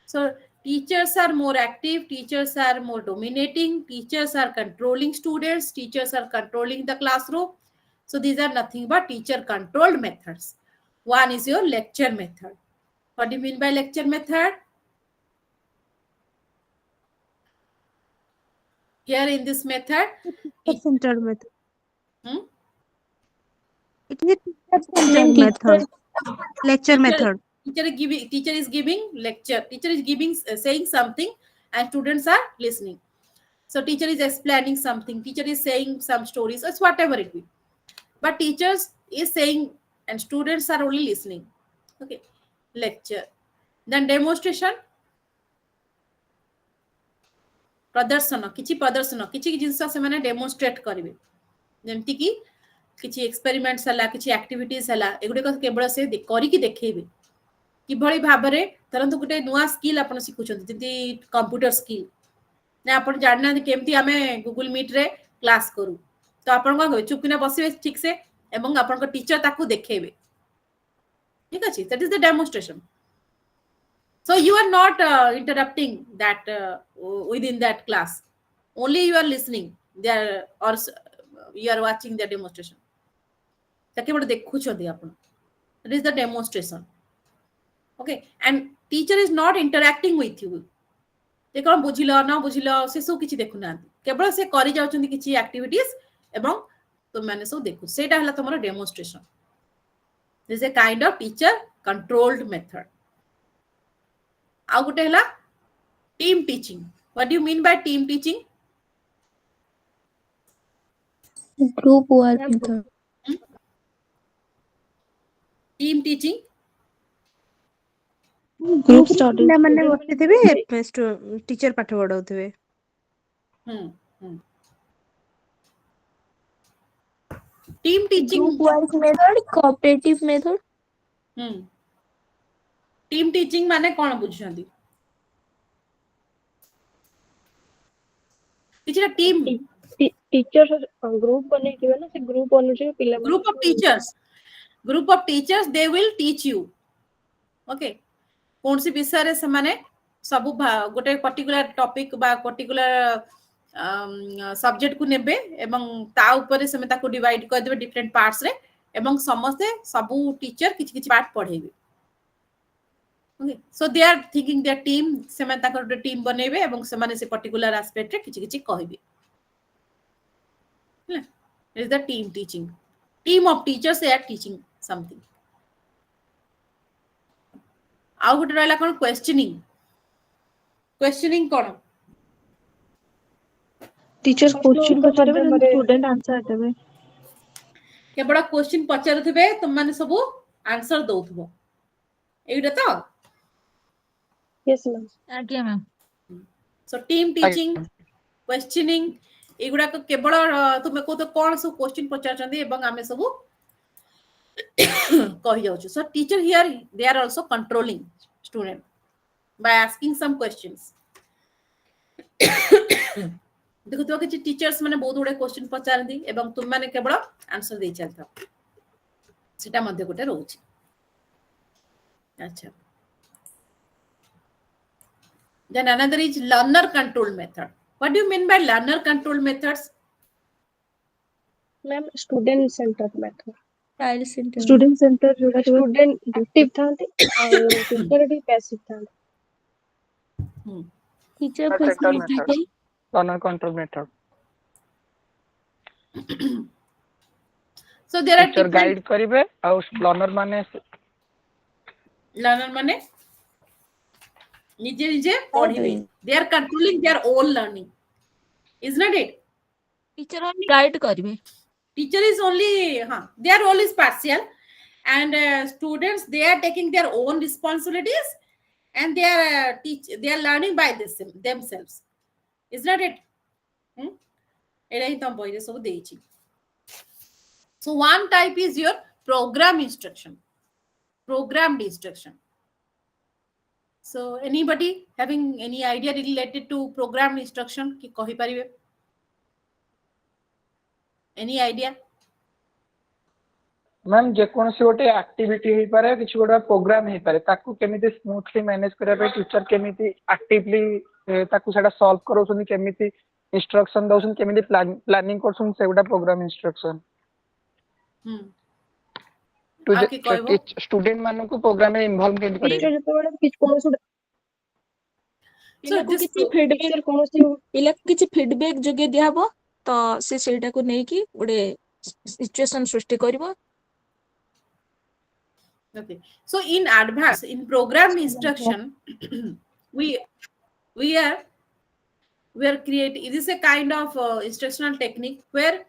Speaker 4: So teachers are more active, teachers are more dominating, teachers are controlling students, teachers are controlling the classroom. So these are nothing but teacher controlled methods. One is your lecture method. What do you mean by lecture method? Here in this method,
Speaker 2: Teacher-centered method.
Speaker 4: Hmm?
Speaker 2: It is a teacher-centered method. Lecture method.
Speaker 4: Teacher is giving lecture. Teacher is giving saying something, and students are listening. So teacher is explaining something. Teacher is saying some stories. It's whatever it be. But teachers is saying, and students are only listening. Okay, lecture. Then demonstration. प्रदर्शन किसी जिनस से demonstrate करेंगे जमती कि किसी experiments है किसी activities है एगुड़िक केवल से करके देखेबे किभली भाव में धरतु गोटे नुआ स्किल आप शिखुं कंप्यूटर स्किल ना आप जानना केमती आम गूगल मीट रे क्लास करूँ तो आप चुपकिना बसवे ठीक से एवं आप टीचर ताकू देखेबे ठीक अच्छे that is the demonstration. So you are not interrupting that within that class. Only you are listening there or you are watching the demonstration. That is the demonstration. Okay, and teacher is not interacting with you. They कौन बुझिलो ना बुझिलो से सब किछि देखु ना केवल से करि जाउछन्ती किछि एक्टिविटीज एवं तो माने सब देखु सेटा हला तमरो demonstration. This is a kind of teacher controlled method. How good है team teaching. What do you mean by team teaching?
Speaker 8: Group work method.
Speaker 4: Team teaching.
Speaker 2: Group study. माने बसिथिबे टीचर पाठ पढाउथिबे.
Speaker 4: Team teaching.
Speaker 8: Group work method, cooperative method.
Speaker 4: Team teaching माने कौन बुझछन्ती किछटा team
Speaker 5: teachers group बने के ना से group अनुसार पिला
Speaker 4: group of teachers they will teach you. Okay कौन सी विषय रे से माने सब गोटे पर्टिकुलर टॉपिक बा पर्टिकुलर सब्जेक्ट को नेबे एवं ता ऊपर से में ताको डिवाइड कर देबे डिफरेंट पार्ट्स रे एवं समस्त सब टीचर किछ किछ पार्ट पढेबे. Okay, so they are thinking their team सेमान ताकर गोटे टीम बनेबे एवं सेमाने से पर्टिकुलर एस्पेक्ट रे किछि किछि कहबे. It is the team teaching. Team of teachers they are teaching something. आउ गोटे रहला कोन क्वेश्चनिंग कोन
Speaker 2: टीचर क्वेश्चन पचारबे स्टूडेंट आंसर देबे.
Speaker 4: केबड़ा क्वेश्चन पचारुथिबे तुम माने सब आंसर दउथबो एइडा तो.
Speaker 5: Yes ma'am.
Speaker 7: आज्ञा ma'am.
Speaker 4: So team teaching, questioning एगुडा को केवल तुमे को तो कोन सब क्वेश्चन पचारचंदी एवं आमे सब कहि जाउछु. So teacher here they are also controlling student by asking some questions. देखो तो कि टीचर्स माने बहुत गुडे क्वेश्चन पचारंदी एवं तुम माने केवल आंसर दे चलता सेटा मध्ये गोटे रहउछि. अच्छा. Then another is learner control method. What do you mean by learner control methods?
Speaker 5: Ma'am, student centered method.
Speaker 8: Child center.
Speaker 2: Student centre जोड़ा
Speaker 5: Student active थांते और teacher भी passive थांते.
Speaker 8: Teacher
Speaker 9: Control
Speaker 8: facilitating.
Speaker 9: method. Learner control method.
Speaker 4: So there are
Speaker 9: Teacher guide करिवे और learner माने निजे पढ़िबे. They are controlling their own learning. Is not it?
Speaker 3: Teacher only guide करबे.
Speaker 4: Teacher is only their role is partial and students they are taking their own responsibilities and they are learning by themselves. Is not it? एडा ही तम बहिरे सब देछि. So one type is your program instruction. Programmed instruction. So anybody having any idea related to programmed instruction ki kahi paribe? Any idea?
Speaker 9: Ma'am जेकोसी गोटे activity हो पारे किसी गोटे प्रोग्राम हो पारे ताकू केमिति स्मूथली मैनेज करिया पे टीचर केमिति एक्टिवली ताकू सेटा सॉल्व करोसुनी केमिति इंस्ट्रक्शन दउसन केमिति प्लानिंग करसुन सेगुडा प्रोग्राम इंस्ट्रक्शन
Speaker 4: आ कि कहबो
Speaker 9: टू स्टूडेंट मानन को प्रोग्राम में इन्वॉल्व केमिति करे
Speaker 5: ଯେତେବେଳେ କିଛି କୌଣସି
Speaker 4: so
Speaker 3: ପିଲାକୁ
Speaker 4: this
Speaker 3: କିଛି ଫିଡବ୍ୟାକ୍ ପିଲାକୁ କିଛି ଫିଡବ୍ୟାକ୍ ଯୋଗେ ଦିଆହବ ତ ସେ ସେଇଟାକୁ ନେଇକି ଗୋଟେ ସିଚୁଏସନ ସୃଷ୍ଟି କରିବ।
Speaker 4: okay so in advance in program instruction we are creating it is a kind of instructional technique where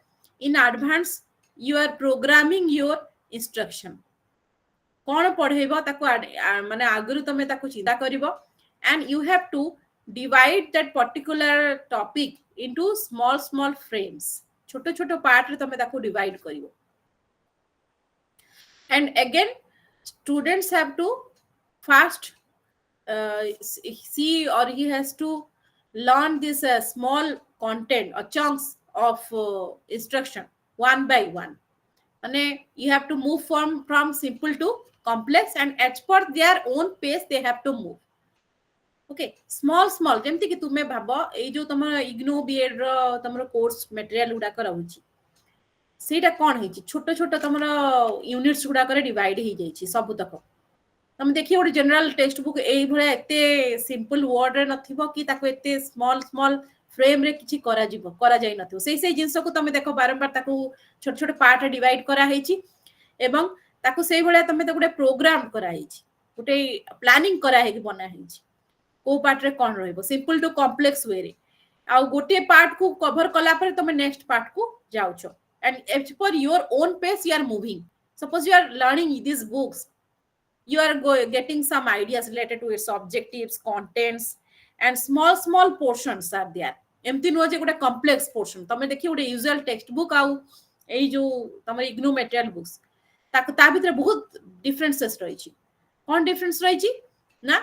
Speaker 4: in advance you are programming your instruction कौन पढ़ेबो ताको माने आगुरु तमे ताको चिंता करिवो and you have to divide that particular topic into small frames छोटो छोटो part रे तमे ताको divide करिवो and again students have to first see or he has to learn this small content or chunks of instruction one by one and you have to move from simple to complex and as per their own pace they have to move okay small जेमति कि तुमे भाबो ए जो तमर IGNOU BEd रो तमर course material उडा कर रहउची सेटा कोन हेची छोटो छोटो तमर यूनिट्स गुडा करे डिवाइड ही जाईची सब तक तुम देखिए गोटे जनरल टेक्स्ट बुक एई भले एते सिंपल वर्ड रे नथिबो कि ताको एते स्मॉल फ्रेम रे किछि करा जाई नथिबो सेई जिंस को तुम देखो बारंबार ताको छोट छोट पार्ट रे डिवाइड करा हेची एवं ताको सेई भले तुम तो गोटे प्रोग्राम करा हेची गोटे प्लानिंग करा हे कि बना हेची को पार्ट रे कोन रहइबो सिंपल टू कॉम्प्लेक्स वे रे आ गोटे पार्ट को कवर कला पर तुम नेक्स्ट पार्ट को जाउछो and as per your own pace you are moving suppose you are learning these books you are getting some ideas related to its objectives contents and small portions are there एमती no जे गोटे complex portion तमे देखि गोटे usual text book आउ एई जो तमर IGNOU material books ताको ता भीतर बहुत डिफरेंसेस रही छी कोन डिफरेंस रही छी ना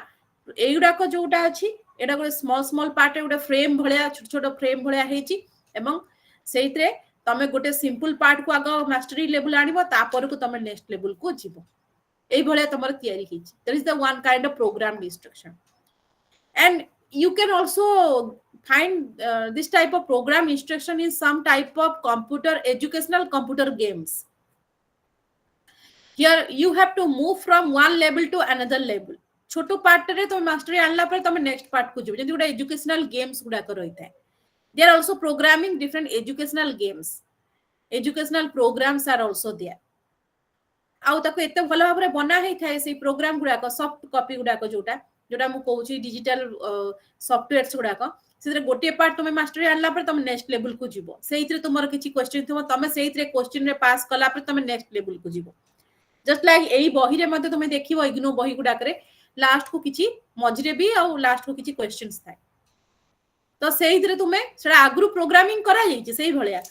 Speaker 4: एइडा को जोटा अछि एडा गोटे स्मॉल पार्ट गोटे फ्रेम भलिया छोट छोट फ्रेम भलिया हेची एवं सेइत्रे तमे गोटे सिंपल पार्ट को आगो मास्टरी लेवल आनिबो तापर को तमे नेक्स्ट लेवल को जीवो एई भलिया तमर तयारी हिची that is the one kind of programme instruction and you can also find this type of program instruction in some type of educational computer games here you have to move from one level to another level छोटो part रे तो mastery आनला पर तमे next part को जीवो जेंति गोटे educational games गुडा कर रहिता they are also programming different educational games educational programs are also there आउ ताको एते भलो भाबरे बना हेइ थाए से प्रोग्राम गुडा को सॉफ्ट कॉपी गुडा को जोटा मु कहूची डिजिटल सॉफ्टवेयर्स गुडा को सेतरे गोटे पार्ट तुमे मास्टरी आनला पर तुम नेक्स्ट लेवल को जीवो सेइतरे तुमर किछि क्वेश्चन थमो तुमे सेइतरे क्वेश्चन रे पास कला पर तुमे नेक्स्ट लेवल को जीवो जस्ट लाइक एई बही रे मते तुमे देखिबो इग्नो बही गुडा करे लास्ट को किछि मझरे भी आ लास्ट को किछि क्वेश्चंस थाए तो सेही धरे तुमे सेडा आगुरु प्रोग्रामिंग करा जाई छै भलिया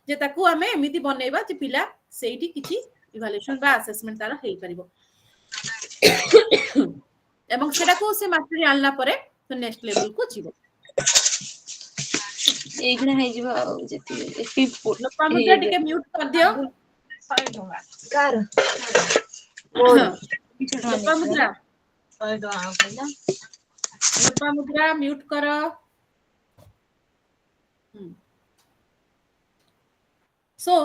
Speaker 4: जे ताकू हमें एमिति बनेबा जे पिला सेठी किछि इवैल्यूएशन बा असेसमेंट तारा हेई परिबो एवं सेडा को से मास्टरी आनला परे तो नेक्स्ट लेवल को जीवो
Speaker 8: एगुना हे जीवो जेति एपी
Speaker 4: लोपा मुद्रा टिके म्यूट कर दियो
Speaker 8: कार
Speaker 4: लोपा मुद्रा
Speaker 8: 100 टका कहला
Speaker 4: लोपा मुद्रा म्यूट करो so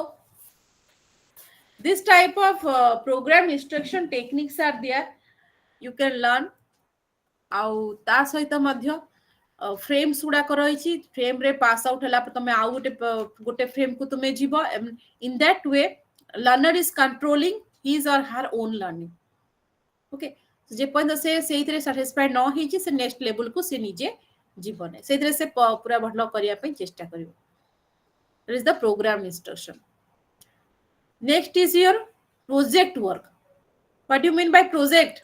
Speaker 4: this type of program instruction techniques are there you can learn आउ ता सहित मध्य फ्रेम्स गुडा कर रही छी फ्रेम रे पास आउट हला पर तमे आउ गोटे फ्रेम को तमे जीवो in that way learner is controlling his or her own learning okay J point से सेइतरे सैटिस्फाइड न हिची से नेक्स्ट लेवल को से निजे जीवन है सेइतरे से पूरा भलो करिया पे चेष्टा करिवो that is the program instruction next is your project work what do you mean by project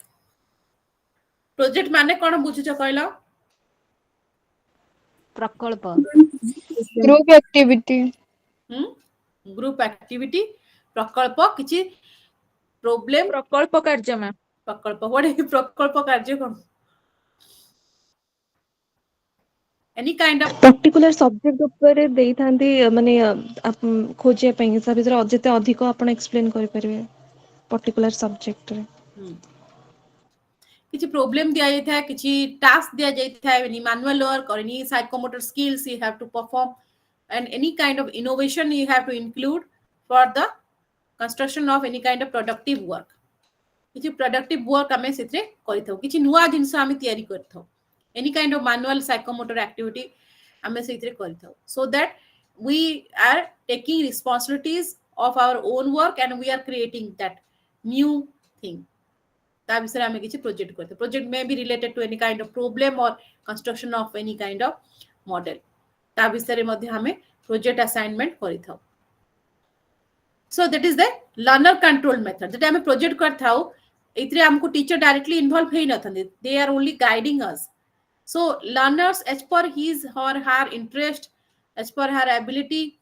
Speaker 4: माने कोन बुझुछ कहलो
Speaker 7: प्रकल्प
Speaker 8: ग्रुप एक्टिविटी
Speaker 4: ग्रुप एक्टिविटी प्रकल्प किछि प्रॉब्लम
Speaker 3: प्रकल्प कार्य में
Speaker 4: प्रकल्प व्हाट इज प्रकल्प कार्य कोन any kind of
Speaker 5: particular subject ऊपर देई थांती माने खोजिया पे सब भीतर अजेते अधिक आपण एक्सप्लेन करि परिबे
Speaker 2: पर्टिकुलर सब्जेक्ट रे
Speaker 4: किसी प्रॉब्लम दिया जाता है, किसी टास्क दिया जाता है, any manual work or any psychomotor skills you have to perform, and any kind of innovation you have to include for the construction of any kind of productive work. किसी productive work हमें सित्रे करी थाओ, किसी नुआ जिनसे हमें तैयारी करी थाओ, any kind of manual psychomotor activity हमें सित्रे करी थाओ, so that we are taking responsibilities of our own work and we are creating that new thing. ता विषय हमें किसी प्रोजेक्ट करते, प्रोजेक्ट में भी related to any kind of problem or construction of any kind of model, ता विषय मध्य हमें प्रोजेक्ट असाइनमेंट करी थाओ. So that is the learner control method. जेटा हमें प्रोजेक्ट करथाओ इतरे हमको टीचर डायरेक्टली इन्वॉल्व हेई नथंदे, they are only guiding us. So learners as per his or her interest, as per her ability,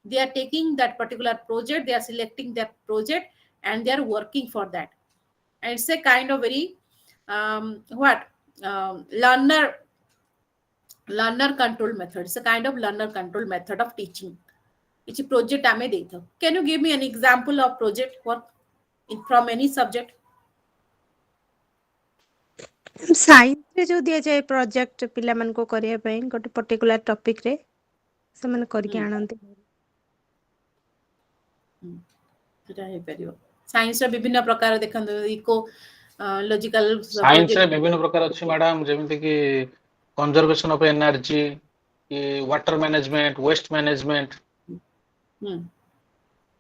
Speaker 4: they are taking that particular project, they are selecting that project and they are working for that. And it's a kind of very learner control method. It's a kind of learner control method of teaching. It's a project ame deitha. Can you give me an example of project work from any subject?
Speaker 2: Science रे जो दिया जाए project पिला मन को करिया पई गोटे पर्टिकुलर टॉपिक रे से मन करके आनंद.
Speaker 4: सेटा हे परियो. साइंस रे विभिन्न प्रकार देखंदो, इको लॉजिकल
Speaker 10: साइंस रे विभिन्न प्रकार अछि मैडम, जेमिति कि कंजर्वेशन ऑफ एनर्जी, कि वाटर मैनेजमेंट, वेस्ट मैनेजमेंट.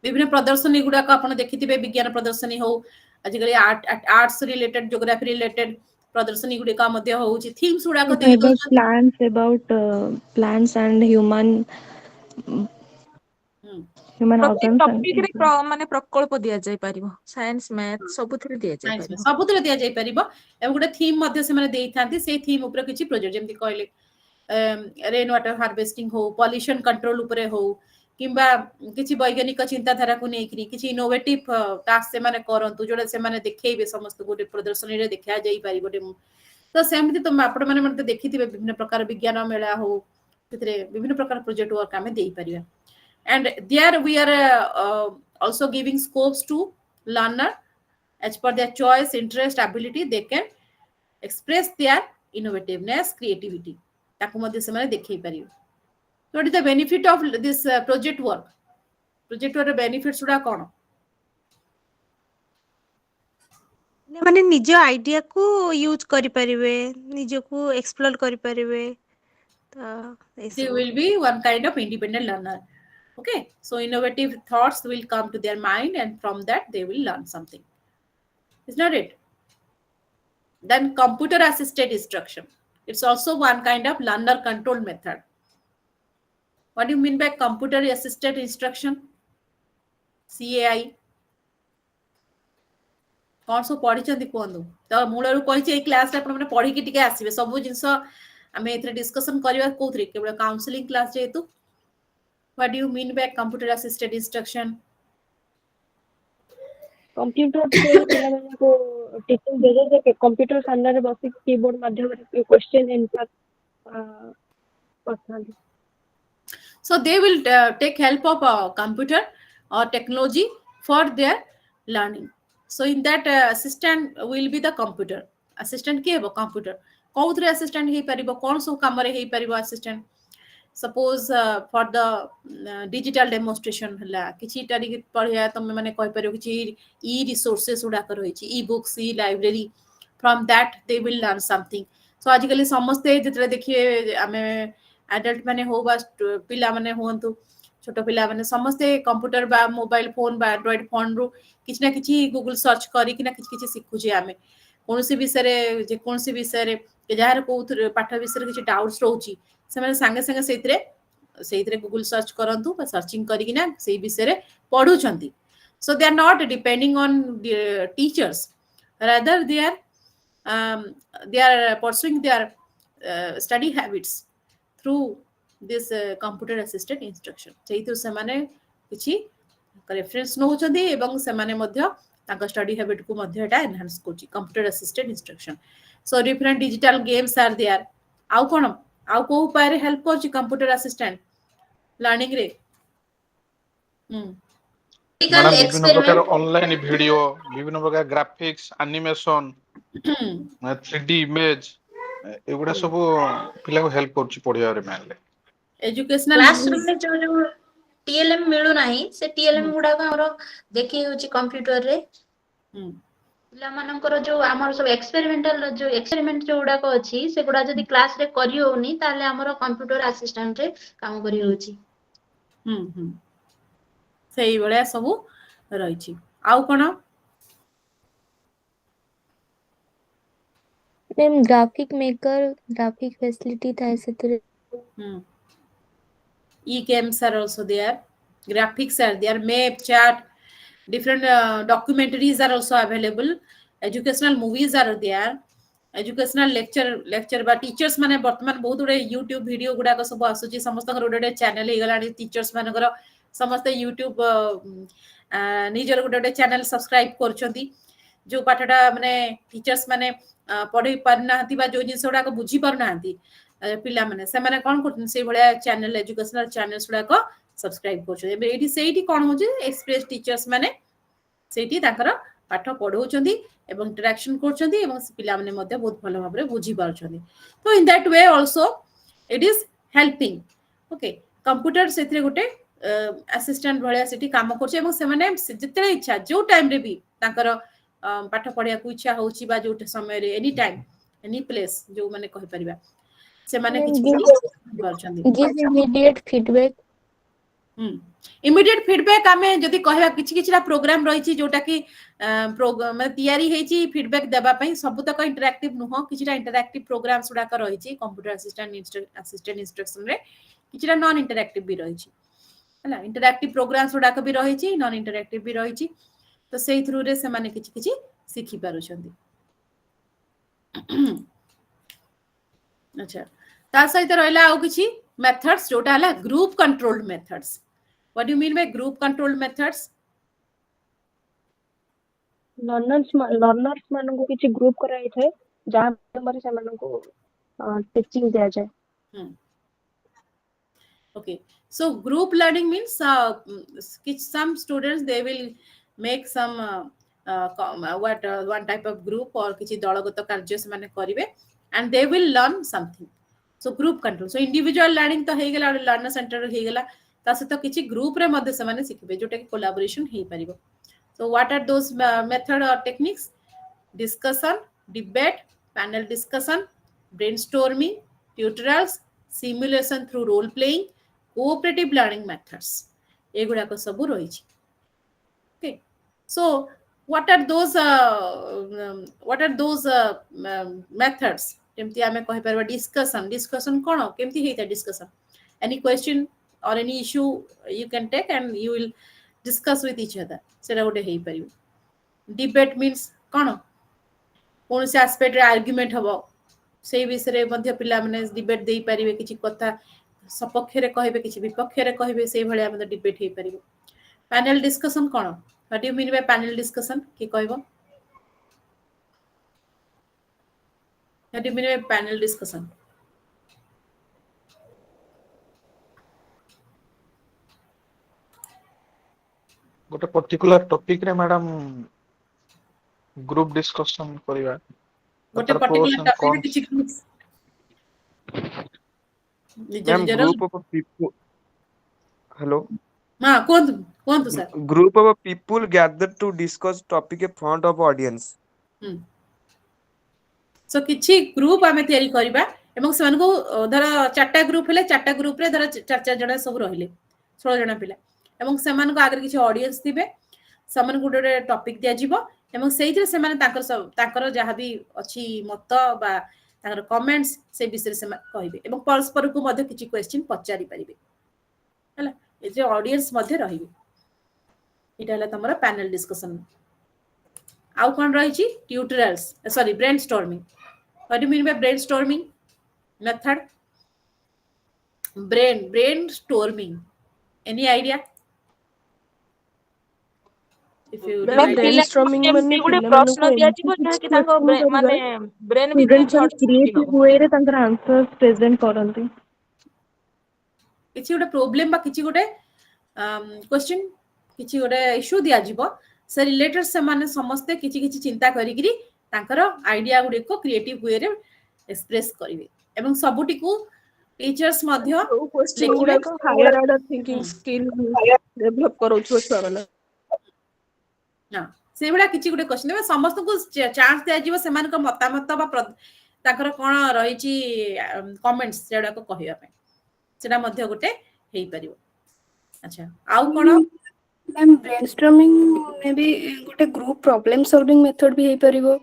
Speaker 4: विभिन्न प्रदर्शनी गुडा को आपण देखिथिबे, विज्ञान प्रदर्शनी हो, आजिकली आर्ट्स रिलेटेड, ज्योग्राफी रिलेटेड प्रदर्शनी गुडी का मध्य होउची. थीम्स गुडा को देइ दो
Speaker 8: plants and human organs
Speaker 3: topic रे माने प्रकल्प दिया जाय परिबो. साइंस मैथ सबुथिरे दिया जाय परिबो,
Speaker 4: सबुथिरे दिया जाय परिबो. एवं गुडा थीम मध्य से माने देइ थांती, से थीम ऊपर किछि प्रोजेक्ट जेमति कहले रेन वाटर हार्वेस्टिंग हो, पॉल्यूशन कंट्रोल ऊपर हो, किंबा किछि वैज्ञानिक चिंताधारा को नेकरी किछि इनोवेटिव टास्क से माने करंतु, जोडा से माने देखैबे समस्त गोटे प्रदर्शनी रे देखा जाय परिबो. तो सेमति तो आपण माने मते देखिथिबे विभिन्न प्रकार विज्ञान मेला हो, तिरे विभिन्न प्रकार प्रोजेक्ट वर्क हमें देइ परिबा. And there we are also giving scopes to learner as per their choice, interest, ability. They can express their innovativeness, creativity. ताकू मध्य से माने देखै परियो. What is the benefit of this project work? Project work benefits उडा कोन?
Speaker 2: माने निज idea को use करि परिबे, निज को एक्सप्लोर करि परिबे.
Speaker 4: They will be one kind of independent learner. Okay, so innovative thoughts will come to their mind and from that they will learn something. Is not it? Then computer assisted instruction. It's also one kind of learner control method. What do you mean by computer assisted instruction? CAI. कौन सो पढ़ी चंदी कोंदु तो मूलरु कहि ए class रे आपण पढ़ी कि टिके आसीबे. सब जिंस हमें एथरे डिस्कशन करबा कोथरे केवल काउंसलिंग क्लास जेतु. What do you mean by computer assisted instruction?
Speaker 5: Computer से पिला मन को टीचिंग दे जे कंप्यूटर सामने रे बसी कीबोर्ड माध्यम रे क्वेश्चन आंसर करथाली.
Speaker 4: So they will take help of computer or technology for their learning. So in that assistant will be the computer. Assistant के हेबो computer. कोउथरे assistant हेई परिबो, कोन सो काम रे हेई परिबो assistant. Suppose for the digital demonstration हला किछि टारी पढ़िया तमे माने कहि परियो किछि ई रिसोर्सेस उडा कर होइछि, e books, e library. From that they will learn something. So आजिकली समस्ते जेतरे देखिए आमे एडल्ट माने हो बा पिला माने होंतु, छोट पिला माने समस्ते कंप्यूटर बा मोबाइल फोन बा एंड्रॉइड फोन रु किछि ना किछि गूगल सर्च करी कि ना किछि किछि सिखुजे. आमे कोनोसी विषय रे जे कोनोसी विषय रे जहार को पाठ विषय रे किछि डाउट्स रहउछि से माने संगे संगे सेइतरे गूगल सर्च करंतु बा सर्चिंग करी कि ना सेइ विषय रे पढु छंती. So they are not depending on the teachers, rather they are pursuing their study habits through this computer assisted instruction. सेइतु से माने किछि रेफरेंस न होचंदी एवं से माने मध्य ताका स्टडी हैबिट को मध्य एटा एनहांस कोची computer assisted instruction. So different digital games are there. आउ कोन आउ को उपाय रे हेल्प कोची कंप्यूटर असिस्टेंट लर्निंग रे.
Speaker 10: मैडम विभिन्न प्रकार
Speaker 6: एक्सपेरिमेंट
Speaker 10: ऑनलाइन वीडियो विभिन्न प्रकार ग्राफिक्स एनिमेशन 3D इमेज एगुड़ा सब पिला को हेल्प करछि पढिया रे मेनले
Speaker 4: एजुकेशनल
Speaker 6: क्लासरूम में जो टीएलएम मिलू नाही से टीएलएम गुडा का हमरो देखि होछि कंप्यूटर रे पिला मानकर जो हमर सब एक्सपेरिमेंटल जो एक्सपेरिमेंट जो गुडा को अछि से गुडा जदी क्लास रे करी होनी ताले हमर कंप्यूटर असिस्टेंट रे काम करी होछि
Speaker 4: सेही बळिया सब रहिछि आउ कोन
Speaker 8: ma'am graphic maker graphic facility था ऐसे तो
Speaker 4: e-games are also there, graphics are there, map, chat, different documentaries are also available, educational movies are there, educational lecture बा टीचर्स माने वर्तमान बहुत गुडे यूट्यूब वीडियो गुडा को सब आसुची समस्त गुडे चैनल हे गलानी टीचर्स मानकर समस्त यूट्यूब निजर गुडे चैनल सब्सक्राइब करछंती जो पाठटा माने टीचर्स माने पढै परनाहंती बा जो जिंस गुडा को बुझी परनाहंती पिला माने से माने कोन करछन से भलिया चैनल एजुकेशनल चैनल्स गुडा को सब्सक्राइब करछन एबे एठी सेठी कोन होजे एक्सप्रेस टीचर्स माने सेठी ताकर पाठ पढौचंदी एवं इंटरेक्शन करछंदी एवं पिला माने मध्ये बहुत भलो भाबरे बुझी पारछंदी तो in that way also it is helping okay computer सेथरे गोटे असिस्टेंट भलिया सेठी काम करछ एवं से माने जते इच्छा जो टाइम रे भी ताकर पाठ पढिया को इच्छा होउची बा जो समय रे एनी टाइम एनी प्लेस जो माने कहि परिबा से माने किछि
Speaker 8: give immediate feedback
Speaker 4: immediate feedback आमे जदी कहबा किछि किछिरा प्रोग्राम रहिछि जोटा कि प्रोग्राम तयारी हेछि फीडबैक देबा पई सब तक इंटरैक्टिव नुह किछिरा इंटरैक्टिव प्रोग्राम्स उडा कर रहिछि कंप्यूटर असिस्टेंट इंस्ट्रक्शन रे किछिरा नॉन इंटरैक्टिव भी रहिछि हला इंटरैक्टिव प्रोग्राम्स उडा भी रहिछि नॉन इंटरैक्टिव भी रहिछि तो सेही थ्रू रे से माने किछि किछि सिखि पारुछंदी अच्छा ता सहित रहला आ किछि मेथड्स जोटा हला group controlled methods what do you mean bye group controlled methods
Speaker 5: learners मान को किछि ग्रुप कराई थे जहां नंबर से मान को टीचिंग दिया जाए
Speaker 4: okay so group learning means some students they will make some one type of group or किछि दलगत कार्य से माने करिवे and they will learn something so group control so individual learning तो हे गेला लर्नर सेंटर हे गेला ता से तो किछि ग्रुप रे मध्ये से माने सिखबे जोटा कि कोलैबोरेशन हे परिबो so what are those method or techniques discussion debate panel discussion brainstorming tutorials simulation through role playing cooperative learning methods एगुडा को सब रही छी okay so what are those methods केमती आमे कहि परबा discussion कोन केमती हेता discussion any question or any issue you can take and you will discuss with each other सेरा गोटे हेई परिबो debate means कोन कोन से एस्पेक्ट रे आर्गुमेंट हबो सेही विषय रे मध्ये पिला माने डिबेट देई परिबे किछि कथा सपक्ष रे कहबे किछि विपक्ष रे कहबे सेही भलिया मध्ये डिबेट हेई परिबो पैनल डिस्कशन कोन what do you mean by panel discussion की कहबो what do you mean by panel discussion
Speaker 10: गोटे पर्टिकुलर टॉपिक रे मैडम ग्रुप डिस्कशन करिवा
Speaker 4: गोटे पर्टिकुलर टॉपिक रे किछि groups
Speaker 11: group of people hello
Speaker 4: कौन sir
Speaker 11: group of people gathered to discuss topic in front of audience
Speaker 4: सो किछि group आमे तयारी करबा एवं समान को धर चारटा ग्रुप हेले चारटा ग्रुप रे धर चार चार जणा सब रहिले 16 जणा पिला एवं समान को आगर किछि ऑडियंस थिबे समान गुडे टॉपिक दिया जिवो एवं सेहितिर समान ताकर जहा भी अछि मत बा ताकर कमेंट्स से विषय से कहिबे एवं परस्पर को मध्ये किछि क्वेश्चन पचारि परिबे हला ए जे ऑडियंस मध्ये रहिबे इटा हला तमरा पैनल डिस्कशन आउ कोन रहि छि tutorials sorry brainstorming what do you mean bye brainstorming method brainstorming any idea if you
Speaker 5: brainstorming माने गुडे प्रश्न दिया जिवो जहा कि ताको माने ब्रेन भी क्रिएटिव वे रे तांकर आंसर्स प्रेजेंट करंती
Speaker 4: किछि गोटे प्रॉब्लम बा किछि गोटे क्वेश्चन किछि गोटे इश्यू दिया जिवो से रिलेटेड से माने समस्त किछि किछि चिंता करिकरी तांकर आइडिया गुडी को क्रिएटिव वे रे एक्सप्रेस करिवे एवं सबुटी को टीचर्स मध्य
Speaker 3: क्वेश्चन गुडा को higher order thinking skill develop करूछु छुआ वाला
Speaker 4: ना से बडा किछि गुडे क्वेश्चन में समस्त को चांस दिया जिवो सेमान को मतामत बा ताकर कोन रहिछि कमेंट्स जेडा को कहिया पे सेटा मध्य गोटे हेई परिवो अच्छा आउ कोन
Speaker 12: मैम ब्रेनस्टॉर्मिंग में भी गोटे ग्रुप प्रॉब्लम सॉल्विंग मेथड भी हेई परिवो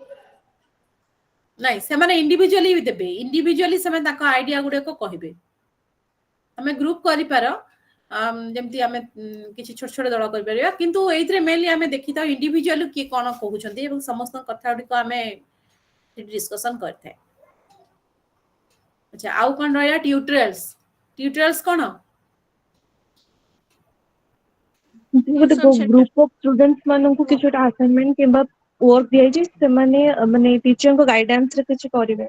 Speaker 4: नहीं से माने इंडिविजुअली भी देबे इंडिविजुअली से ताको आइडिया गुडे को कहिबे हमें ग्रुप करि पारो जेमति हमें किछि छोट छोट दल करि परिबा किंतु एइत्रे मेनली हमें देखिता इंडिविजुअल की कोन कहउछंती एवं समस्त कथा गुडी को हमें डिस्कशन करथे अच्छा आउ कोन रहया tutorials cone
Speaker 5: group of students मानन को किछ असाइनमेंट किबा वर्क दिया जे से माने टीचर को गाइडेंस रे किछ करिवे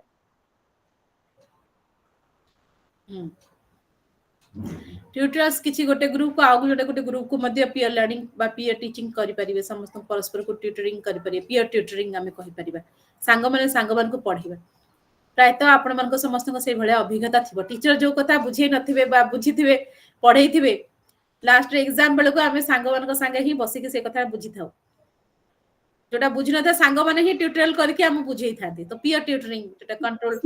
Speaker 4: ट्यूटर्स किछि गोटे ग्रुप को आगु गोटे ग्रुप को मध्य पीयर लर्निंग बा पीयर टीचिंग करि परिबे समस्त परस्पर को ट्यूटरिंग करि परिबे पीयर ट्यूटरिंग हमें कहि परिबा सांग मन को पढिबा प्राय तो आपण मन को समस्त को से भले अभिज्ञता थिबो टीचर जो कथा बुझे नथिबे बा बुझिथिबे पढैथिबे लास्ट एग्जाम बेले को हमें सांग मन को संगे ही बसी के से कथा बुझी थाओ जोटा बुझी न था सांग माने ही ट्यूटोरियल करके हम बुझेई थाते तो पीयर ट्यूटरिंग जोटा कंट्रोल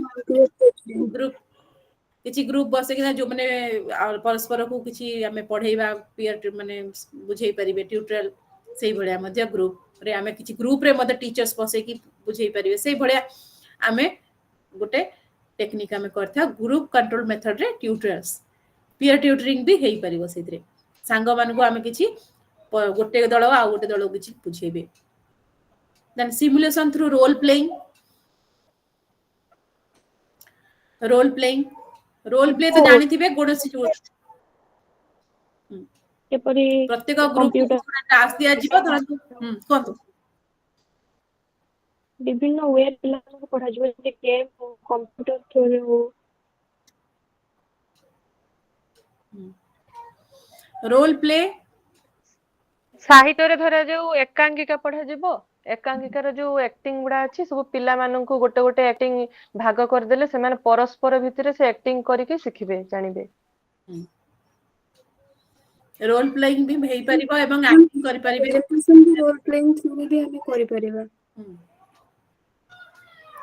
Speaker 4: ग्रुप किछि ग्रुप बसे कि जो माने परस्पर को किछि हमें पढेइबा पीयर माने बुझेई परिबे ट्यूटोरियल सेही भलिया मध्य ग्रुप रे हमें किछि ग्रुप रे मध्य टीचर्स बसे कि बुझेई परिबे सेही भलिया हमें गोटे टेक्निक हमें करथा ग्रुप कंट्रोल मेथड रे ट्यूटोरियल्स पीयर ट्यूटरिंग भी हेई परिबो सेतरे सांग मान को हमें किछि गोटे दल आ गोटे दल किछि बुझेइबे then simulation through role playing play तो जानि थिबे गोडो सिचुएशन
Speaker 5: के परी
Speaker 4: प्रत्येक ग्रुप को टास्क दिया जिवो धरतु कोन
Speaker 5: विभिन्न वे को पढ़ा जिवो जे गेम कंप्यूटर थ्रू हो
Speaker 4: रोल प्ले
Speaker 5: साहित्य रे धरा जो एकांकिका पढ़ा जिवो एकांकिकार जो एक्टिंग गुडा अछि सब पिला मानन को गोटे गोटे एक्टिंग भाग कर देले से माने परस्पर भितरे से एक्टिंग करके सिखिबे जानिबे
Speaker 4: रोल प्लेइंग भी हेई परिबो एवं एक्टिंग करि परिबे
Speaker 12: रोल प्लेइंग थ्रू भी हमें करि परिबा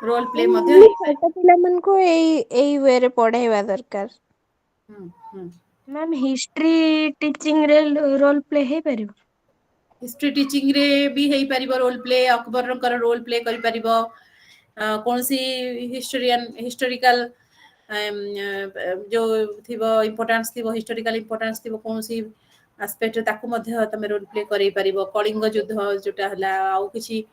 Speaker 4: रोल प्ले मध्ये
Speaker 2: छोटा पिला मन को एई वे रे पढाइबा दरकार
Speaker 8: मैम हिस्ट्री टीचिंग रे रोल प्ले हे परिबो
Speaker 4: हिस्ट्री टीचिंग रे भी हेई परिबो रोल प्ले अकबर कर रोल प्ले करि परिबो कोन सी हिस्टोरिकल जो थिबो इंपोर्टेंस थिबो हिस्टोरिकल इंपोर्टेंस थिबो कोन सी एस्पेक्ट ताकू मध्ये तमे रोल प्ले करै परिबो कलिंग युद्ध जोटा हला आउ किछि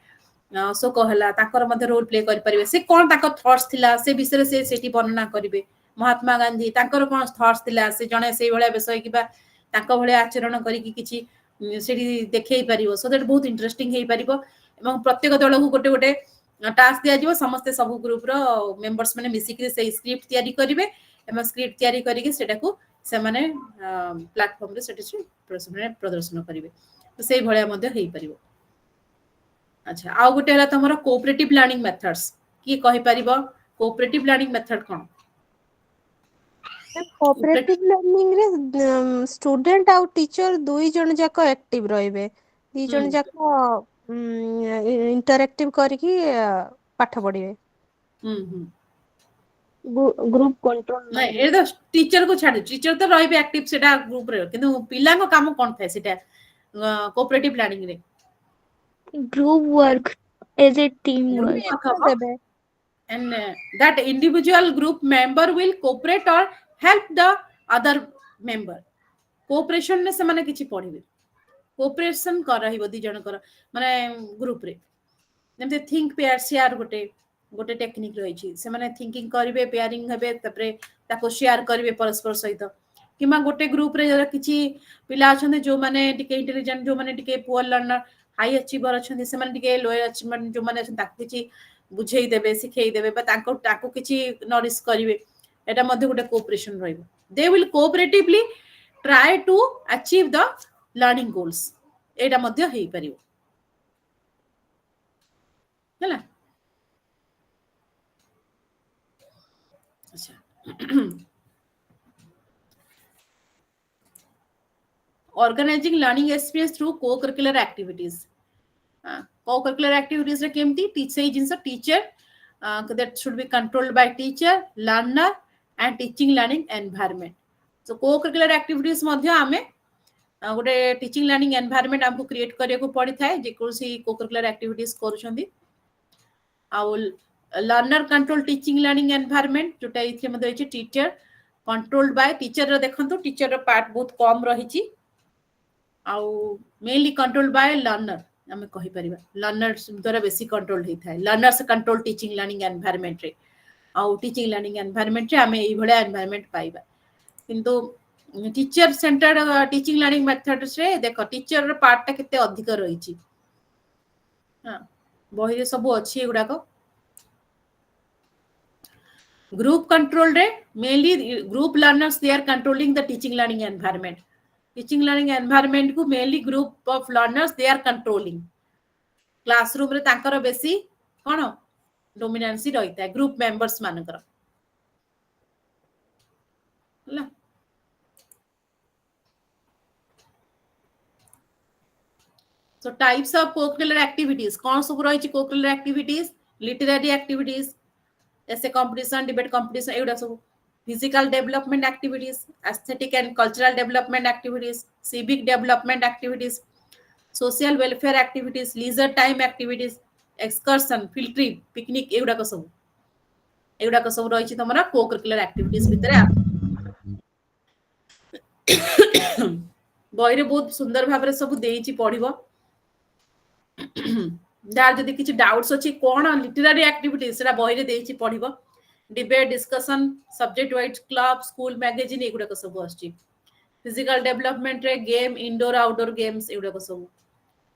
Speaker 4: अशोक हला ताकर मध्ये रोल प्ले करि परिबे से कोन ताकर थॉट्स थिला से विषय से सेठी वर्णना करिवे महात्मा गांधी ताकर कोन थॉट्स थिला से जणे सेही भले विषय किबा ताको भले आचरण करी कि किछि सेठी देखै परिबो सो दैट बहुत इंटरेस्टिंग हेई परिबो एवं प्रत्येक दल को गोटे गोटे टास्क दिया जिवो समस्त सब ग्रुप रो मेंबर्स माने मिसी के से स्क्रिप्ट तयारी करिवे एवं स्क्रिप्ट तयारी करिके सेटा को से माने प्लेटफार्म रे सेटा प्रदर्शन करिवे तो सेही भले मध्ये हेई परिबो अच्छा आ गोटे हला तमरो कोऑपरेटिव लर्निंग मेथड्स की कहि परिबो कोऑपरेटिव लर्निंग मेथड कोन
Speaker 2: कोऑपरेटिव लर्निंग रे स्टूडेंट आ टीचर दुई जन जाको एक्टिव रहबे दी जन जाको इंटरैक्टिव करके पाठ पढिबे
Speaker 5: ग्रुप कंट्रोल
Speaker 4: नहीं ए तो टीचर को छाड़ टीचर तो रहबे एक्टिव सेटा ग्रुप रे किंतु पिला को काम कोन थाए सेटा कोऑपरेटिव लर्निंग रे
Speaker 8: group work as a team work
Speaker 4: and that individual group member will cooperate or help the other member cooperation ने से माने किछि पढिबे कोऑपरेशन कर रहिबो दी जन कर माने ग्रुप रे जेमते थिंक पेयर शेयर गोटे टेक्निक रही छी से माने थिंकिंग करिवे पेयरिंग हेबे तपरे ताको शेयर करिवे परस्पर सहित किमा गोटे ग्रुप रे किछि पिला अछन जो माने टिके इंटेलिजेंट जो माने टिके पुअर लर्नर हाई अचीवर अछन से माने टिके लोअर अचीवमेंट जो माने अछन ताको किछि बुझेई देबे सिखै देबे बा ताको किछि नरिश करिवे एटा मध्ये गोटे कोऑपरेशन रहइबो they will cooperatively try to achieve the learning goals एटा मध्य हेई परियो हैला अच्छा organizing learning experience through co-curricular activities co-curricular activities रे केमती teacher jeans teacher that should be controlled by teacher learner and teaching learning environment so co-curricular activities मध्य आमे गोटे teaching learning environment हमको क्रिएट करिया को पड़ी थाए जे कोसी को-करिकुलर एक्टिविटीज करूछंदी आउ learner control teaching learning environment जोटा इथे मते अछि टीचर कंट्रोल्ड बाय टीचर रे देखंतु टीचर रो पार्ट बहुत कम रहिछि आउ मेनली कंट्रोल्ड बाय लर्नर हमें कहि परिबा लर्नर्स द्वारा बेसी कंट्रोल हेइ थाए learners control teaching learning environment रे आउ टीचिंग लर्निंग एनवायरनमेंट रे हमें एई भले एनवायरनमेंट पाइबा किंतु teacher centred teaching learning methods रे देखो टीचर रो पार्ट ता केते अधिक रहिछि हां बही रे सब अछि एगुडा को ग्रुप कंट्रोल रे mainly group learners they are controlling the teaching learning environment teaching learning environment को mainly group of learners they are controlling classroom रे तांकर बेसी कोन डोमिनेंसी रहिता है ग्रुप मेंबर्स मानकर हला so types of co-curricular activities कौन सब रही छि co-curricular activities literary activities ऐसे competition debate competition एगुडा सब physical development activities aesthetic and cultural development activities civic development activities social welfare activities leisure time activities excursion field trip picnic एगुडा को सब रही छि तमरा co-curricular activities भितरे बही रे बहुत सुंदर भाबरे सब देई छि पढिबो दार जदि किछि डाउट्स अछि कोन लिटरेरी एक्टिविटीज सेरा बही रे देई छि पढिबो debate discussion subject wise club school magazine एगुडा को सब अछि फिजिकल डेवलपमेंट रे गेम इंडोर आउटडोर गेम्स एगुडा को सब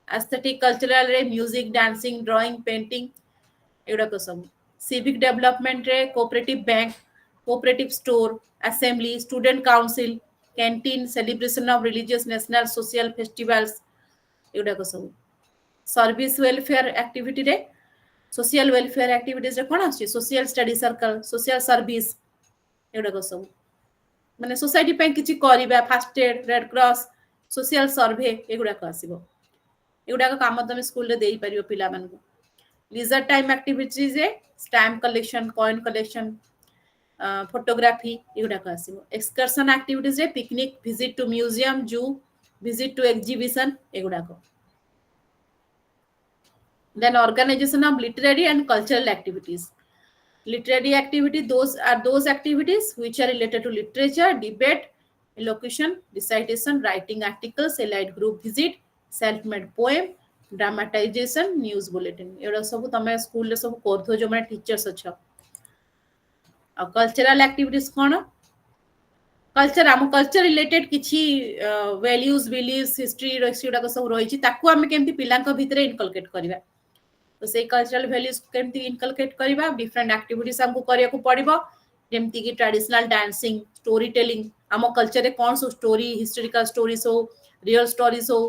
Speaker 4: एस्थेटिक कल्चरल रे म्यूजिक डांसिंग ड्राइंग पेंटिंग एगुडा को सब सिविक डेवलपमेंट रे cooperative bank cooperative store assembly student council canteen celebration of religious national social festivals एगुडा को सब सर्विस वेलफेयर एक्टिविटी रे सोशल वेलफेयर एक्टिविटीज रे कोन अछि social study circle social service एगुडा को सब माने सोसाइटी पे किछि करिबा first aid red cross social survey एगुडा को आसीबो एगुडा को काम तमे स्कूल रे देई परियो पिला मन को लीजर टाइम एक्टिविटीज रे stamp collection coin collection photography एगुडा को आसीबो एक्सकर्शन एक्टिविटीज रे पिकनिक विजिट टू म्यूजियम जू विजिट टू एग्जीबिशन एगुडा को then organization of literary and cultural activities literary activity those are those activities which are related to literature debate elocution recitation writing articles allied group visit self made poem dramatization news bulletin एडा सब तमे school रे सब करथो जो माने teachers अच्छा आ cultural activities कोन culture हम कल्चर रिलेटेड किछि वैल्यूज बिलीव्स हिस्ट्री रसिडा को सब रही छि ताकू हम केमती पिला को भितरे इनकलकेट करबा तो से कल्चरल वैल्यूज केमती इनकलकेट करबा डिफरेंट एक्टिविटीज हमको करिया को पड़िबो जेमती कि ट्रेडिशनल डांसिंग स्टोरी टेलिंग हम कल्चर रे कोन सो स्टोरी हिस्टोरिकल स्टोरीज हो रियल स्टोरीज हो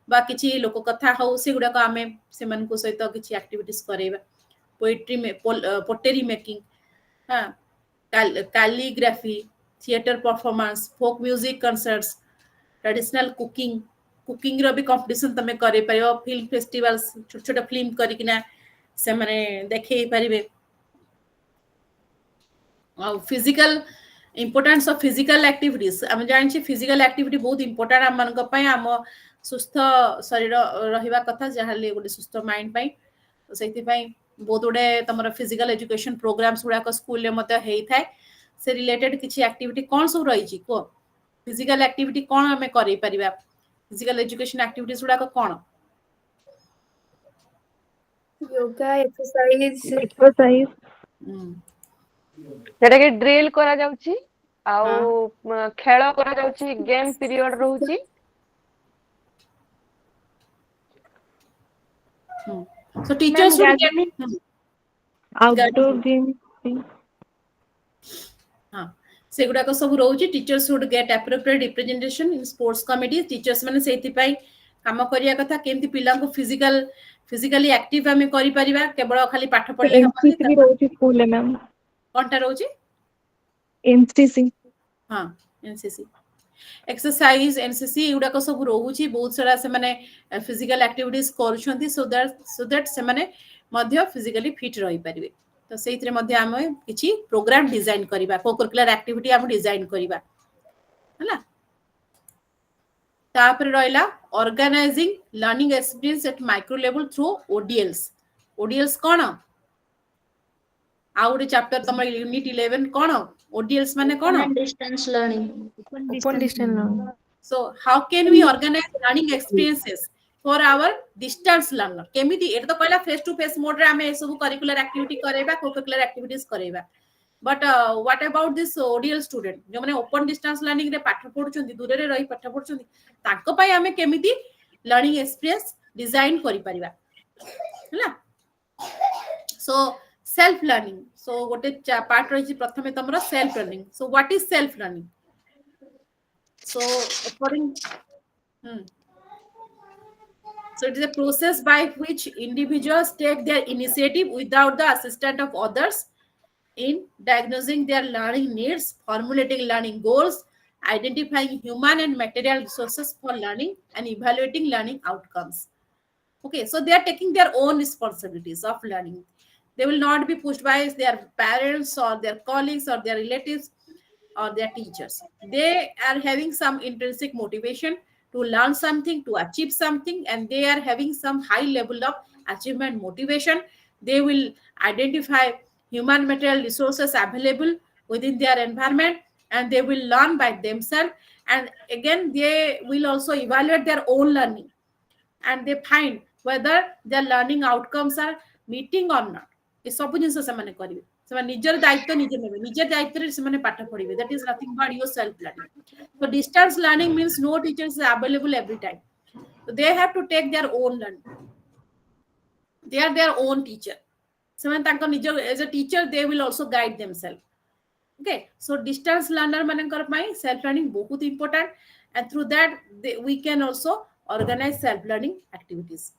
Speaker 4: बा किछि लोक कथा हो से गुडा को हमें से मन को सहित किछि एक्टिविटीज करेबा पोएट्री में पोटेरी मेकिंग हां calligraphy theatre performance folk music concerts traditional cooking रो भी कंपटीशन तमे करे परियो फिल्म फेस्टिवल्स छोट छोट फिल्म करी किना से माने देखे परिबे और physical importance of physical activities हम जानि छी फिजिकल एक्टिविटी बहुत इंपोर्टेंट हम मन को पय हम सुस्थ शरीर रहिबा कथा जहाले गोटे सुस्थ माइंड पय तो सेति पय बहुत उडे तमरा फिजिकल एजुकेशन प्रोग्राम्स उडा को स्कूल ले मते हेइ थाय से रिलेटेड किछि एक्टिविटी कोन सब रही छी को फिजिकल एक्टिविटी कोन हमें करै परिबा फिजिकल एजुकेशन एक्टिविटीज उडा को कोन
Speaker 12: योगा एक्सरसाइज
Speaker 5: जेटा कि ड्रिल करा जाउची आउ खेल करा जाउची गेम पीरियड रहउची
Speaker 4: so teachers should get
Speaker 8: outdoor games
Speaker 4: हां सेगुडा को सब रहउची teachers should get appropriate representation in sports committee teachers माने सेति पई काम करिया कथा केमती पिला को फिजिकली एक्टिव हमें करि परिबा केवल खाली पाठ पढले
Speaker 12: एनसीसी भी रोची स्कूल है मैम
Speaker 4: कोनटा रोची
Speaker 12: एनसीसी
Speaker 4: हां एनसीसी एक्सरसाइज एनसीसी उडा को सब रोहुची बहुत सारा से माने फिजिकल एक्टिविटीज करूछंती सो दैट से माने मध्य फिजिकली फिट रही परिबे तो सेइतरे मध्य हम किछि प्रोग्राम डिजाइन करिबा कोकरिकुलर एक्टिविटी हम डिजाइन करिबा हला तापर रहला organising learning experience at micro level through ODLs कोन आउट चैप्टर तमर यूनिट 11 कोन ओडीएल्स माने कोन
Speaker 6: distance learning
Speaker 12: open distance learning
Speaker 4: so how can we organize learning experiences for our distance learner केमिति एत तो कहला फेस टू फेस मोड रे हमें सब करिकुलर एक्टिविटी करेबा कोकरिकुलर एक्टिविटीज करेबा but what about this ODL student जो माने ओपन डिस्टेंस लर्निंग रे पाठ पढुचंती दूर रे रही पाठ पढुचंती तांको पई हमें केमिति लर्निंग एक्सपीरियंस डिजाइन करि परिबा हला सो सेल्फ लर्निंग सो गोटे पार्ट रही प्रथमे तमरा self learning so what is self learning so according so it is a process by which individuals take their initiative without the assistance of others in diagnosing their learning needs, formulating learning goals, identifying human and material resources for learning, and evaluating learning outcomes. Okay, so they are taking their own responsibilities of learning. They will not be pushed by their parents or their colleagues or their relatives or their teachers. They are having some intrinsic motivation to learn something, to achieve something, and they are having some high level of achievement motivation. They will identify human material resources available within their environment, and they will learn by themselves. And again, they will also evaluate their own learning, and they find whether their learning outcomes are meeting or not. ये सब जिनसे समाने करिवे समाने निजर दायित्व निजे नेबे निजर दायित्व रे समाने पाठ पढिवे that is nothing but your self learning. So distance learning means no teacher is available every time, so they have to take their own learning. They are their own teacher. समाने तांको निजर as a teacher they will also guide themselves. Okay, so distance learner मानकर पई self learning बहुत important, and through that we can also organize self learning activities.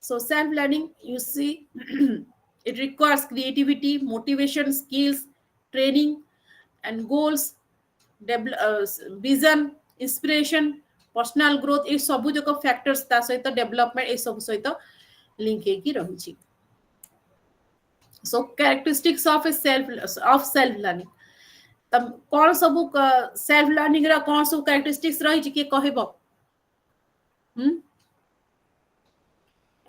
Speaker 4: So self learning, you see, it requires creativity, motivation, skills, training, and goals, vision, inspiration, personal growth. ये सब जो factors ता सहित development ये सब सहित link है कि रहुची. So characteristics of a self learning. तब कौन सब self learning रा कौन सब characteristics रही कि कहबो?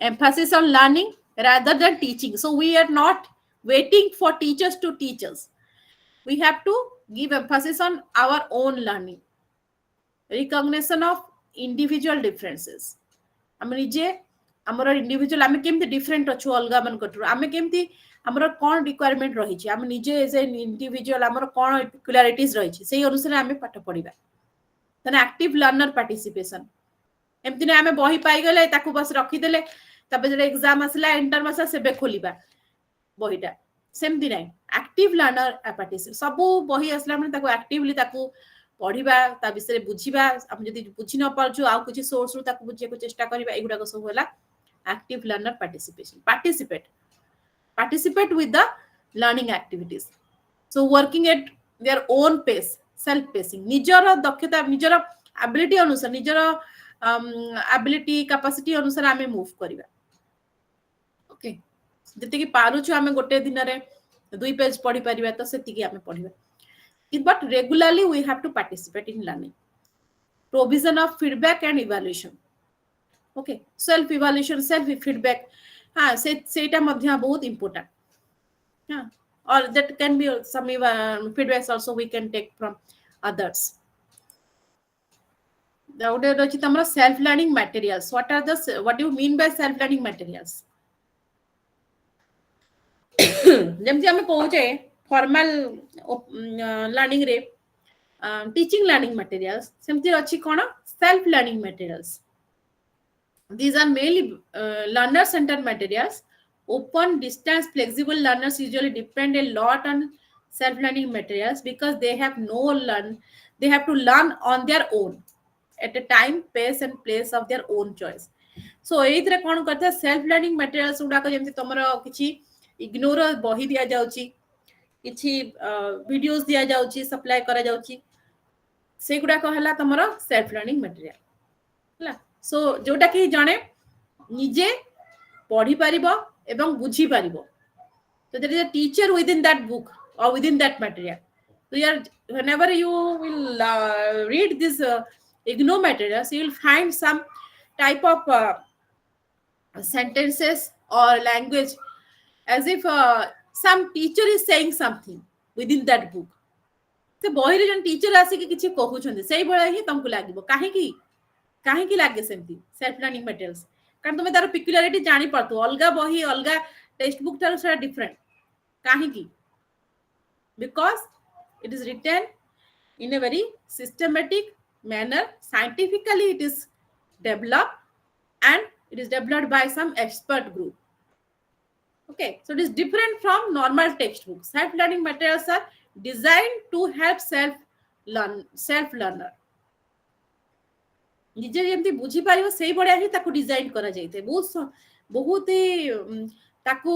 Speaker 4: Emphasis on learning rather than teaching. So we are not waiting for teachers to teach us. We have to give emphasis on our own learning. Recognition of individual differences. आम निजे हमर individual आम केमती different अच्छु अलगा मन कटु आम केमती हमर कोन रिक्वायरमेंट रही छी आम निजे एज एन इंडिविजुअल हमर कोन पेक्युलारिटीज रही छी सेही अनुसार आम पाठ पढिबा तने एक्टिव लर्नर पार्टिसिपेशन एमती ने आम बही पाई गले ताकू बस रखी देले तबे जे एग्जाम आसला इंटर मासा सेबे खोलिबा बहीटा सेमती नै एक्टिव लर्नर पार्टिसिपेट सब बही आसला माने ताकू एक्टिवली ताकू पढिबा ता विषय बुझिबा हम जदी बुझि न पारछु आ कुछ सोर्स रु ताकू बुझिया को चेष्टा करबा एगुडा को सब होला active learner participation participate with the learning activities, so working at their own pace, self pacing निजर दक्षता निजर एबिलिटी अनुसार निजर एबिलिटी कैपेसिटी अनुसार आमे मूव करबा ओके जते कि पारुछु आमे गोटे दिन रे 2 पेज पढि परिबा त सेति कि आमे पढिबा but regularly we have to participate in learning. Provision of feedback and evaluation. Okay, self evaluation, self feedback, हाँ सेटा मध्य बहुत important. हाँ, or that can be some feedbacks also we can take from others. The self learning materials. What do you mean by self learning materials? जेमति हमें पहुंचे formal learning रे teaching learning materials सेमति अछि कोन self learning materials. These are mainly learner centered materials. Open distance flexible learners usually depend a lot on self learning materials because they have to learn on their own. at a time, pace and place of their own choice. So एइथरे कोन करता self learning materials उडा को जेमति तमरो किछि ignore बही दिया जाउची, किछि videos दिया जाउची, supply करा जाउची, से गुडा को हला तमरो सेल्फ लर्निंग मटेरियल हला. सो जोटा कि जणे निजे पढ़ी पारिबो एवं बुझी पारिबो. So there is a teacher within that book or within that material. So whenever you will read this IGNOU materials, you will find some type of sentences or language as if some teacher is saying something within that book. So boy रे जन teacher आसी के किछि कहउछन सेही बळा ही तुमको लागिबो. काहे की लागे सेमती सेल्फ लर्निंग मटेरियल्स कारण तुमे तार पिक्युलारिटी जानि पड़तो. अलगा बही अलगा टेक्स्ट बुक तार से डिफरेंट. काहे की? Because it is written in a very systematic manner, scientifically it is developed and it is developed by some expert group. Okay, so it is different from normal textbooks. Self learning materials are designed to help self learner. निजे जेमती बुझी पारिबो सेही बडा ही ताकू design करा जाइते. बहुत ही ताकू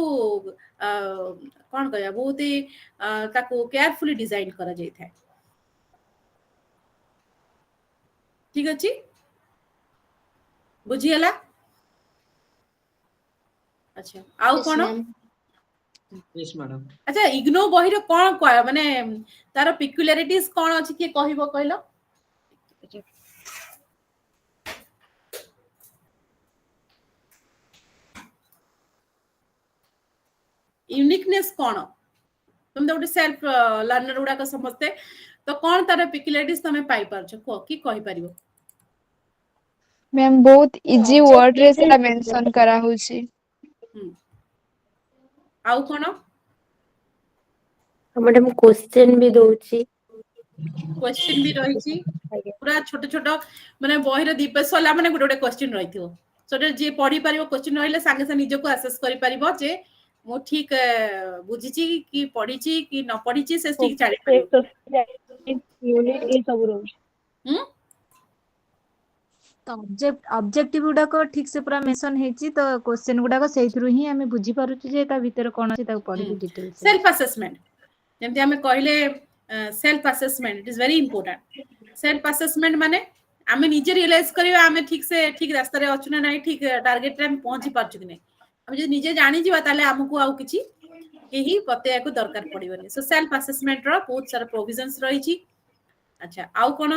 Speaker 4: कोन कहया बहुत ही ताकू केयरफुली डिजाइन करा जाइते. ठीक अछि बुझी हला. अच्छा आउ कोन
Speaker 1: यस मैडम.
Speaker 4: अच्छा इग्नो बही रो कोन माने तार पिक्युलारिटीज कोन अछि के कहिबो कहलो. यूनिकनेस कोन तुम गोटे सेल्फ लर्नर गुडा को समझते तो कौन तार पिक्युलारिटीज तमे पाई परछ को की कहि परिबो.
Speaker 13: मैम बहुत इजी वर्ड रे सेला मेंशन करा होछि.
Speaker 4: आउ कोन
Speaker 14: मैडम क्वेश्चन भी दोछि.
Speaker 4: क्वेश्चन भी रही छी पूरा छोट छोट माने बही रे दीपेशला माने गोटे क्वेश्चन रहिथियो. सोटे जे पढी परिबो क्वेश्चन रहिले संगे से निजे को असेस करि परिबो जे मो ठीक बुझिची कि पढिची कि न पढिची से ठीक चाली परिबो.
Speaker 14: यूनिट ए सब रोज
Speaker 7: तो ऑब्जेक्टिव गुडा को ठीक से पूरा मेंशन हेची तो क्वेश्चन गुडा को सेहिथरु ही हमें बुझी पारु जे ता भीतर कोन अछि ता पढि डिटेल
Speaker 4: सेल्फ असेसमेंट जेमति हमें कहले self assessment it is very important. Self assessment माने हमें निजे रियलाइज करियो हमें ठीक से ठीक रास्ता रे अछु ना नहीं, ठीक टारगेट रे हम पहुंची पारछु कि नहीं. हम जे निजे जानि जीवा ताले हमकु आउ किछि केही पतेया को दरकार पड़िबनी. सो सेल्फ असेसमेंट रो बहुत सारा प्रोविजंस रही छी. अच्छा आउ कोन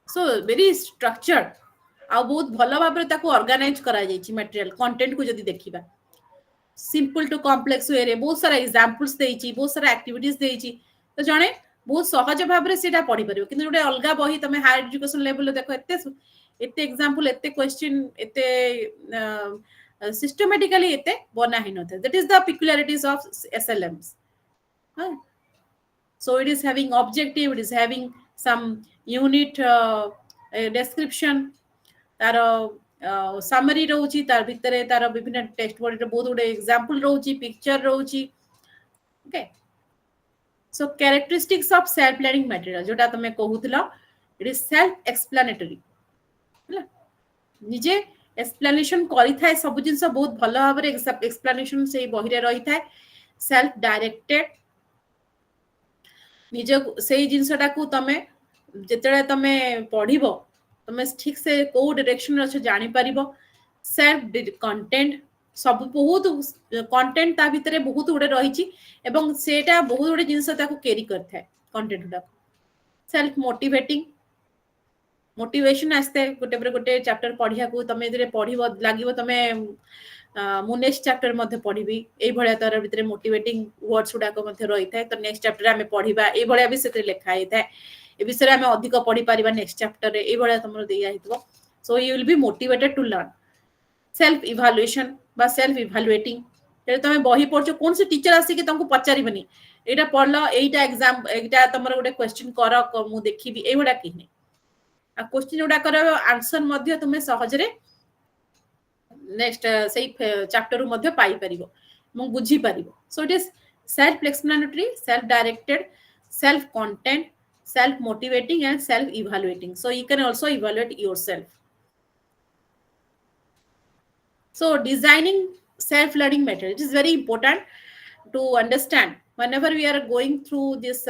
Speaker 4: सो वेरी स्ट्रक्चर्ड आ बहुत भलो भाबरे ताको ऑर्गेनाइज करा जाई छी. मटेरियल कंटेंट को जदी देखिबा सिंपल टू कॉम्प्लेक्स वे रे बहुत सारा एग्जांपल्स देई छी, बहुत सारा एक्टिविटीज देई छी. तो जणे बहुत सहज भाबरे सेटा पढी परिबो. किंतु जोटे अलगा बही तमे हायर एजुकेशन लेवल देखो एते एग्जांपल एते क्वेश्चन एते सिस्टमैटिकली एते बना ही नथे. That is the peculiarities of SLMs. So it is having objective, it is having some unit description, तार summary रहउची, तार भितरे तार विभिन्न टेक्स्ट बॉडी रे बहुत गुडे एग्जांपल रहउची, पिक्चर रहउची. Okay so characteristics of self learning material जोटा तमे कहउतला इट इज सेल्फ एक्सप्लेनेटरी. हला निजे एक्सप्लेनेशन करि थाए सब जिंस बहुत भलो भाबरे एक्सप्लेनेशन से बही रे रही थाए. सेल्फ डायरेक्टेड निजे सेही जिंसटा को तमे जेतेले तमे पढिबो तमे ठीक से को डायरेक्शन रे जानि परिबो. सेल्फ कंटेंट सब बहुत कंटेंट ता भितरे बहुत उडे रही छी एवं सेटा बहुत उडे जिंस ताको कैरी करथाय कंटेंट उडा. सेल्फ मोटिवेटिंग मोटिवेशन आस्ते गोटे चैप्टर पढिया को तमे इधरे पढिबो लागिबो तमे मु नेक्स्ट चैप्टर मध्ये पढिबी एई भलिया तार भितरे मोटिवेटिंग वर्ड्स उडा को मध्ये रही थाय. तो नेक्स्ट चैप्टर हमें पढिबा एई भलिया भी सेते लेखा हेई थाय. ए विषय हमें अधिक पढि परिबा नेक्स्ट चैप्टर रे एई भलिया तमरो देया हितबो. So you will be motivated to learn. Self evaluation बा सेल्फ इवैल्यूएटिंग जे तमे बही पढछो कोन से टीचर आसी के तुमको पचारिबनी एटा पढलो एटा एग्जाम एटा तमरो गोटे क्वेश्चन कर मु देखिबी एई भलिया किने आ क्वेश्चन उडा कर आंसर मध्ये तुमे सहज रे नेक्स्ट सेही चैप्टर मध्ये पाई परिबो मु बुझी परिबो. So it is self explanatory, self directed, self content, self motivating, and self evaluating. So you can also evaluate yourself. So designing self learning method, it is very important to understand whenever we are going through this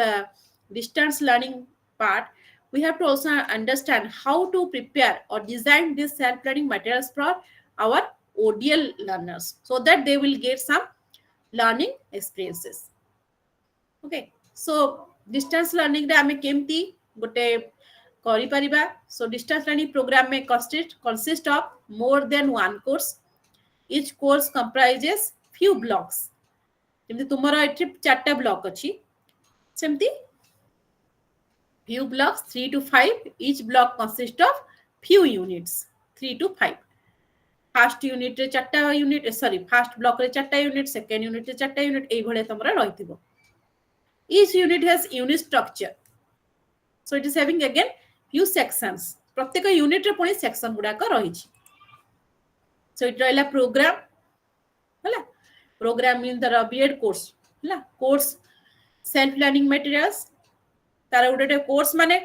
Speaker 4: distance learning part. We have to also understand how to prepare or design these self learning materials for our ODL learners so that they will get some learning experiences. Okay, so distance learning रे आमे केमती गोटे करि परिबा. So distance learning program may consist of more than one course. Each course comprises few blocks. जेमती तुमरो एठी 4टा block अछि सेमती few blocks 3 to 5. Each block consists of few units 3 to 5. First unit रे 4टा unit, sorry, first block रे 4टा unit, second unit रे 4टा unit एई भले तमरा रहितिबो. Each unit has unit structure. So it is having again few sections. प्रत्येक unit रे पुणी section गुडा का रही छी. So it रहला program, हला program means the B.Ed course, हला course self learning materials. तार उडे कोर्स माने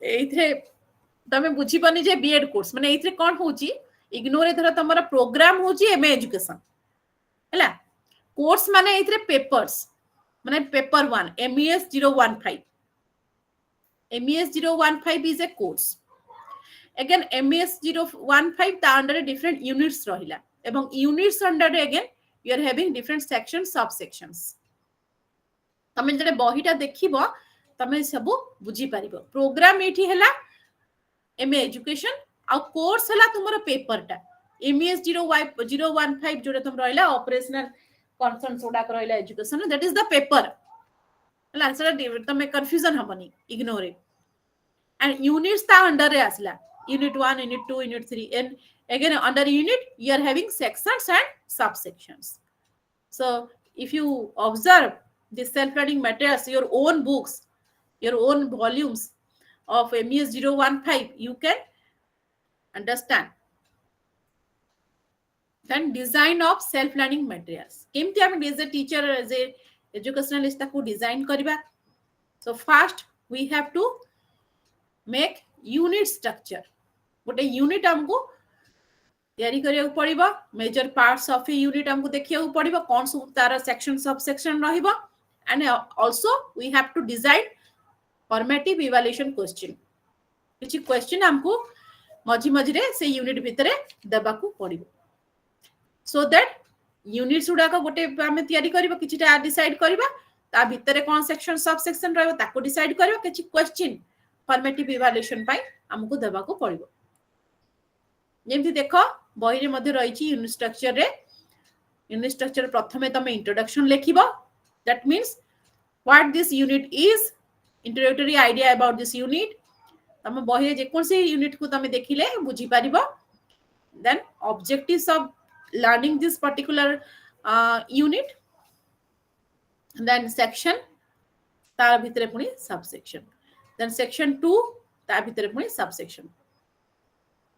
Speaker 4: एथरे तमे बुझी पनी जे B.Ed कोर्स माने एथरे कोन होची इग्नोर एथरा तमरा प्रोग्राम होची एमए एजुकेशन, हला कोर्स माने एथरे पेपर्स माने paper 1 MES 015. MES 015 is a course. Again MES 015 ta under different units rahila ebong units under again you are having different sections, subsections. तमे जडे बहिटा देखिबो तमे सब बुझी परिबो. प्रोग्राम एठी हला एमए एजुकेशन आ कोर्स हला तुमरो पेपरटा MES 015 जोडे तुम रहला ऑपरेशनल कॉन्सर्न सोडा रहला education, that is the paper हला. सर तमे कंफ्यूजन हबनी, इग्नोर इट. एंड यूनिट्स ता अंडर रे आसला unit 1, unit 2, unit 3, and again under unit you are having sections and subsections. So if you observe the self learning materials, your own books, your own volumes of MES 015, you can understand. Then design of self learning materials. केमती हम as a teacher, as a educationalist ताकू design करिबा. So first we have to make unit structure. गोटे unit हमको तैयारी करिया पड़िबो. Major parts of a unit हमको देखिया पड़िबो कोन सब तार सेक्शन सब सेक्शन रहिबो. And also we have to design formative evaluation question. किछि क्वेश्चन हमको मझी मझी रे से यूनिट भितरे देबा को पड़िबो सो दैट यूनिट्स उडा को गोटे हमें तैयारी करिबो. किछिटा डिसाइड करिबा ता भितरे कोन सेक्शन सब सेक्शन रहबो ताको डिसाइड करिबो. किछि क्वेश्चन फॉर्मेटिव इवैल्यूएशन पाई हमको देबा को पड़िबो. जेमति देखो बही रे मध्ये रहिछि यूनिट स्ट्रक्चर रे. यूनिट स्ट्रक्चर प्रथमे तमे इंट्रोडक्शन लेखिबो. That means what this unit is, introductory idea about this unit. तमे बही रे जे कोन से यूनिट को तमे देखिले बुझी पारिबो. Then objectives of learning this particular unit, then section तार भितरे पुनी सब सेक्शन, देन सेक्शन 2 तार भितरे पुनी sub section.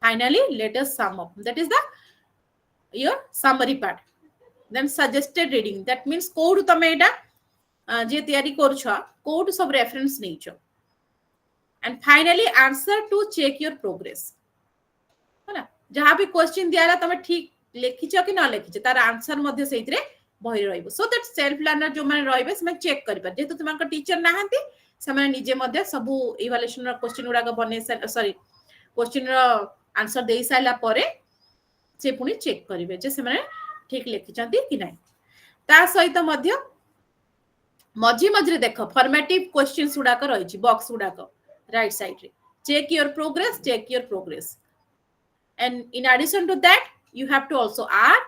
Speaker 4: Finally, let us sum up. That is the your summary part. Then suggested reading. That means code तमे एटा जे तैयारी करछो code सब reference नेछो. And finally, answer to check your progress. हैना जहां भी question दियाला तमे ठीक लेखिछो कि ना लेखिछो तार आंसर मध्ये सेइतरे बही रहइबो. सो दैट सेल्फ लर्नर जो माने रहइबे से चेक करि पर जेतु तुमका टीचर नाहंती से माने निजे मध्ये सब इवैल्यूएशन क्वेश्चन उडा बने सॉरी क्वेश्चन रो आंसर दे साइला परे से पुनी चेक करिवे जे से माने ठीक लिखिचंती कि नाही. ता सहित मध्य मझी मझरे देखो फॉर्मेटिव क्वेश्चंस उडा को रहिछि बॉक्स उडा को राइट साइड रे. Check your progress. And in addition to that you have to also add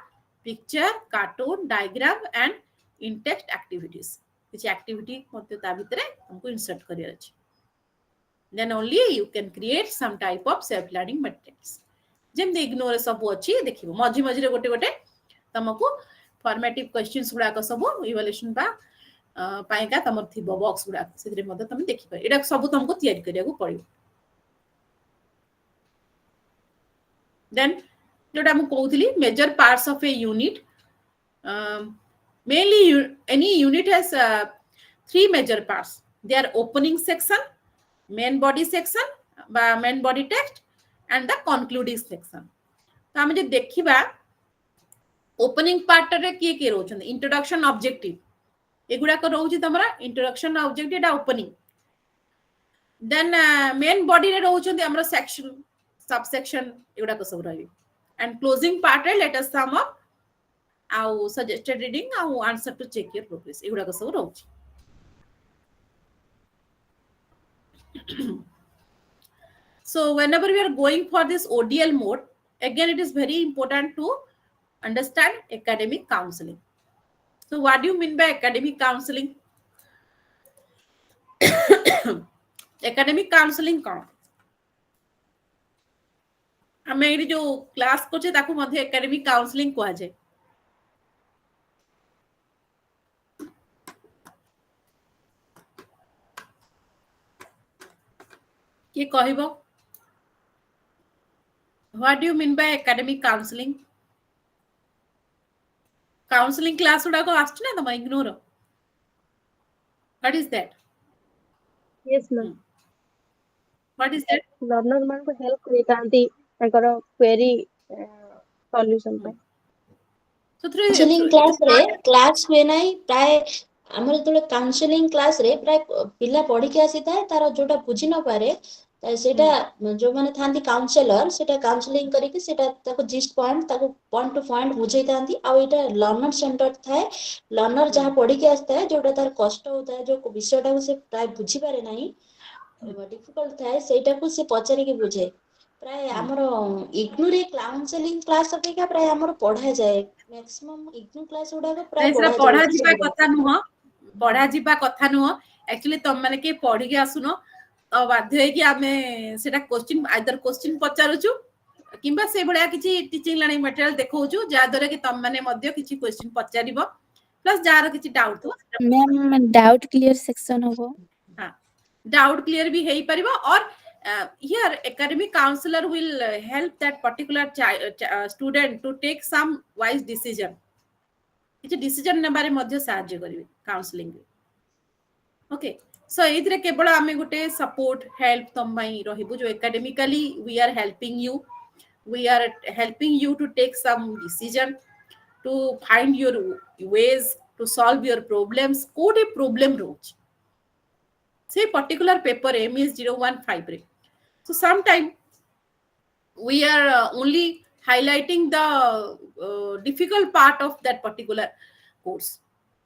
Speaker 4: picture, cartoon, diagram and in-text activities. Which activity मध्य ता भितरे हमको इंसर्ट करियर अछि. Then only you can create some type of self learning materials. जेम दे ignore सब अछि देखिबो मझी मझी रे गोटे गोटे तमको फॉर्मेटिव क्वेश्चंस गुडा को सब इवैल्यूएशन बा पाएगा तमर थिबो बॉक्स गुडा सेरे मध्ये तमे देखि पाइ. एडा सब तुमको तैयारी करिया को पड़ियो. देन जोटा हम कहउतली major parts of a unit Mainly any unit has three major parts. Their opening section, main body section, main body text, and the concluding section. तो आम जो देखा ओपनिंग पार्ट रे किए किए रोचन इंट्रोडक्शन ऑब्जेक्टिव एगुड़ाक रोचे तुम इंट्रोडक्शन ऑब्जेक्टिव एटा ओपनिंग देन मेन बॉडी रे रोचन हमर सेक्शन सबसेक्शन एगुड़ाक सब रही एंड क्लोजिंग पार्ट रे लेट अस सम अप आउ सजेस्टेड रीडिंग आउ answer to check your progress एगुड़ाक सब रोचे So whenever we are going for this ODL mode, again it is very important to understand academic counseling. So what do you mean by academic counseling? Academic counseling कौन? हमें ये जो class को चे ताकू मध्य academic counseling को आजे. ये कहिबो? What do you mean by academic counseling? Counseling class उड़ा को आस्ते ना तमा ignore. What is that?
Speaker 14: Yes ma'am.
Speaker 4: What is that?
Speaker 14: Learner मान को help करितांती ताकर query solution पे.
Speaker 4: So through
Speaker 6: काउंसलिंग क्लास हुए नाही प्राय हमर जतले काउंसलिंग क्लास रे प्राय पिला पढी के आसी थाए तार जोटा बुझी न पारे सेटा जो माने थांती काउंसलर सेटा काउंसलिंग करी के सेटा ताको जिस्ट पॉइंट ताको पॉइंट टू पॉइंट बुझाई थांती आ एटा लर्नर सेंटर थाए लर्नर जहां पढी के आस्ता है जोटा तार कष्ट होता है जो विषयटा को से प्राय बुझी पारे नाही डिफिकल्ट थाए सेटा को से पचारी के बुझे प्राय हमर इग्नोर रे काउंसलिंग क्लास अपेक्षा प्राय हमर पढा जाए मैक्सिमम इग्नोर क्लास उडा को प्राय
Speaker 4: पढ़ा जीवा कथा नुह पढ़ा जीवा कथा नुह एक्चुअली तुम माने के पढ़ी के आसुनो तो बाध्य है कि आमे सेटा क्वेश्चन आइदर क्वेश्चन पचारुछु किंबा से बडा किछि टीचिंग लर्निंग मटेरियल देखौछु जा द्वारा कि तुम माने मध्य किछि क्वेश्चन पचारिबो प्लस जार किछि डाउट हो
Speaker 8: मैम डाउट क्लियर सेक्शन होबो
Speaker 4: हां डाउट क्लियर भी हेई परिबो और here academic counselor will help that particular student to take some wise decision किछि डिसीजन ने बारे मध्य सहाय्य करिवे काउंसलिंग ओके सो एथरे केवल आमे गुटे सपोर्ट हेल्प तमई रहिबु जो academically we are helping you to take some decision to find your ways to solve your problems कोडे प्रॉब्लम रोच से पर्टिकुलर पेपर एमएस 015 रे so sometime we are only highlighting the difficult part of that particular course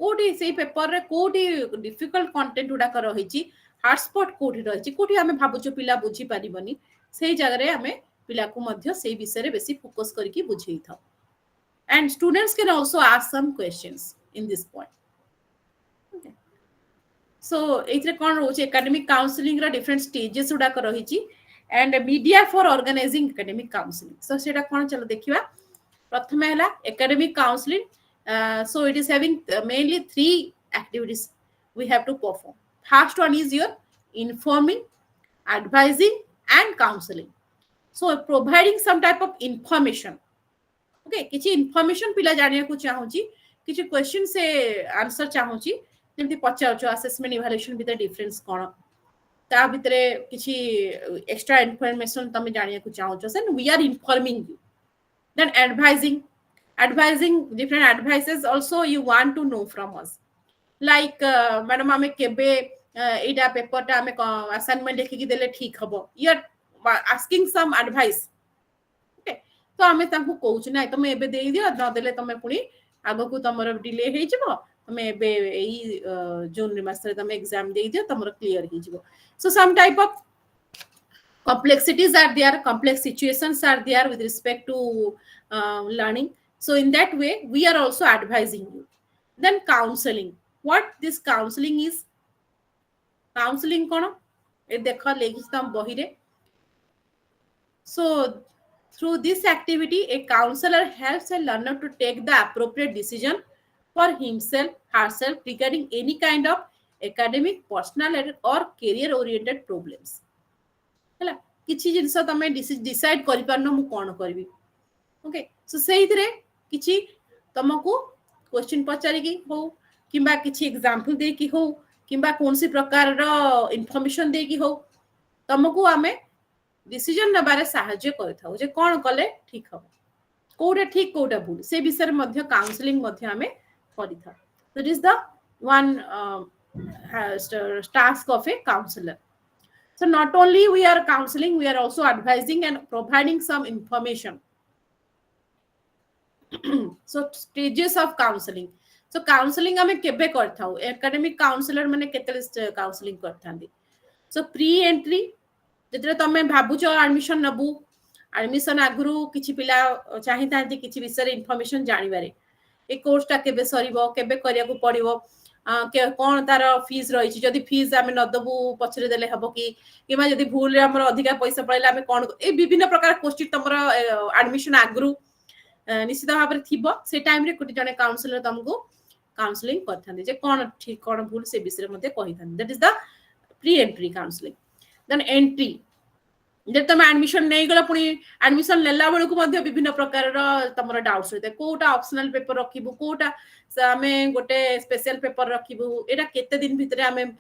Speaker 4: कोडी से paper रे कोडी difficult content उडा कर रहिची hard spot कोडी रहिची कोडी हमें भाबुछु पिला बुझी पारिबनी सेही जगह रे हमें पिला को मध्य सेही विषय रे बेसी फोकस करके बुझेई था and students can also ask some questions in this point okay so एथरे कोन रोचे एकेडमिक काउंसलिंग रा डिफरेंट स्टेजेस उडा कर रहिची and media for organizing academic counseling so सेटा कोन चलो देखिबा प्रथम हैला academic counseling so it is having mainly three activities we have to perform first one is your informing advising and counseling so providing some type of information okay किछि information पिला जानिया को चाहूची किछि क्वेश्चन से आंसर चाहूची जेमति पचाउचो assessment evaluation बितर डिफरेंस कोन ता भितरे किछि एक्स्ट्रा इन्फॉर्मेशन तमे जानिया को चाहूचो सेन we are informing you then advising different advices also you want to know from us like madam ame kebe एटा पेपर ता हमें असाइनमेंट लिखि कि देले ठीक हबो you are asking some advice okay तो हमें ताकू कहउछ ना तमे एबे देई दियो न देले तमे पुनी आगो को तमरो डिले हेइ जबो तमे एबे एई जून मास रे तमे एग्जाम देई दियो तमरो क्लियर हेइ जबो so some type of complexities are there complex situations are there with respect to learning so in that way we are also advising you then counseling what this counseling is counseling kono e dekha legi tam bohi re so through this activity a counselor helps a learner to take the appropriate decision for himself herself regarding any kind of academic personal or career oriented problems हला किछि जिंस तमे decide करि परनो मु कोन करबी okay so सेहि रे किछि तमको question पचारिकी हो किंबा किछि एग्जांपल देकी हो किंबा कोनसी प्रकार रो इन्फॉर्मेशन देकी हो तुमको आमे डिसीजन नबारे साहाय्य करथाउ जे कोन कले ठीक हो कोटा ठीक कोटा भूल से विषय मध्य काउंसलिंग मध्य आमे करिथा that is the one task of a counselor. So not only we are counseling, we are also advising and providing some information. So stages of counseling. So counseling हमें केबे करता हूँ academic counselor मैंने केते counseling करता हूँ. So pre-entry जितने तो मैं भाबू चो admission नबू admission आगुरु किछि पिला चाही तांती किछि विषय information जानी बारे ए कोर्स टा केबे सरीबो केबे करिया को पड़िबो कौन तार फीस रही जदि फीस आम नदबू पछरे देले हबो कि जदि भूल हमर अधिका पैसा पड़ैला आम कौन ए विभिन्न प्रकार क्वेश्चन तमर एडमिशन आगरु निश्चित भाव थिबो से टाइम रे कोटी जने काउंसलर तुमको काउंसलिंग करथांदे जे कौन ठीक कौन भूल से विषय मध्ये कहिथांदे that is the pre entry counselling then entry जे तुम एडमिशन नहीं गला पुनी एडमिशन लेला बेलू को मध्ये विभिन्न प्रकार रो तमरो डाउट्स होते कोटा ऑप्शनल पेपर रखिबू कोटा हमें गोटे स्पेशल पेपर रखिबू एटा केते दिन भितरे हमें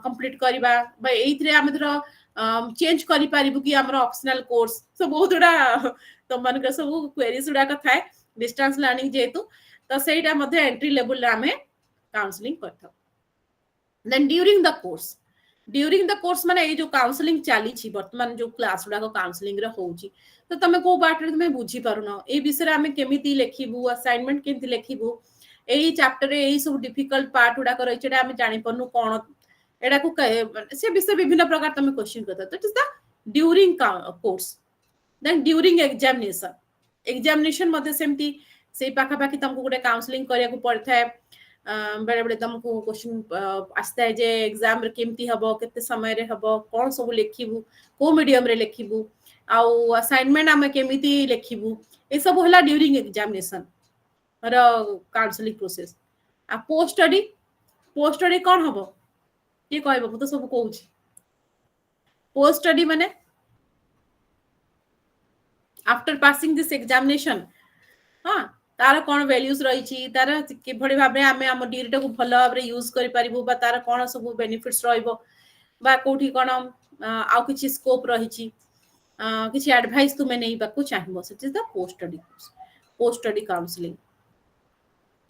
Speaker 4: कंप्लीट करबा बा एइथरे हम धर चेंज करि पारिबू कि हमर ऑप्शनल कोर्स सब बहुत उडा तमन के सब क्वेरीज उडा का थाए डिस्टेंस लर्निंग जेतु तो सेटा मध्ये एंट्री लेवल रे हमें काउंसलिंग करथौ देन ड्यूरिंग द कोर्स माने ए जो काउंसलिंग चाली छी वर्तमान जो क्लास उडा को काउंसलिंग रे होउची तो तमे को बाटरे तमे बुझी पारुनो ए विषय रे हमें केमिति लेखिबू असाइनमेंट केमिति लेखिबू एई चैप्टर रे एई सब डिफिकल्ट पार्ट उडा कर रहिछे हमें जानि पन्नु कोन एडा को से विषय विभिन्न प्रकार तमे क्वेश्चन करता that is the during course then during examination मध्ये सेमती सेई पाखा पाखी तुमको गोटे काउंसलिंग करिया को पड़थाय बेले बेले तुमको क्वेश्चन आस्ता है जे एग्जाम रे केमती हबो केते समय रे हबो कोन सब लेखिबू को मीडियम रे लेखिबू आ असाइनमेंट हम केमिति लेखिबू ए सब होला ड्यूरिंग एग्जामिनेशन र काउंसलिंग प्रोसेस आ पोस्ट स्टडी कोन हबो के कहबो मु तो सब कहूची पोस्ट स्टडी माने आफ्टर पासिंग दिस एग्जामिनेशन हां तार कोन वैल्यूज रही छी तार के भडी भाबरे हमें हम डिग्रीटा को भलो भाबरे यूज करि परिबो बा तार कोन सब बेनिफिट्स रहइबो बा कोठी कोन आ किछि स्कोप रही छी किछि एडवाइस तुमे नै बाकू चाहिबो it is the post study counselling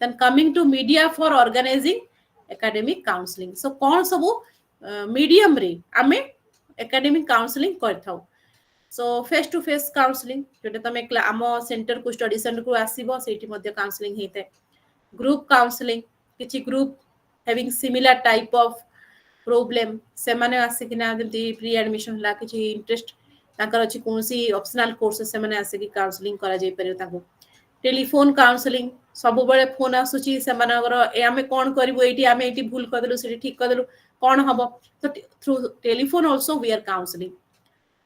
Speaker 4: then coming to media for organising academic counselling so कोन सब मीडियम रे हमें एकेडमिक काउंसलिंग करथाउ so face to face counselling जोटे तमे आम सेंटर को स्टडी सेंटर को आसीबो सेठी मध्ये काउंसलिंग हेते ग्रुप काउंसलिंग किछि group having similar type of problem से माने आसे कि ना जति प्री एडमिशन ला किछि इंटरेस्ट ताकर अछि कोनसी ऑप्शनल कोर्सेस से माने आसे कि काउंसलिंग करा जाय परियो ताको टेलीफोन काउंसलिंग सब बळे फोन आसुची से मानकर ए हमें कोन करबो एठी हमें एठी भूल कर देलु सेठी ठीक कर देलु कोन हबो तो through telephone also we are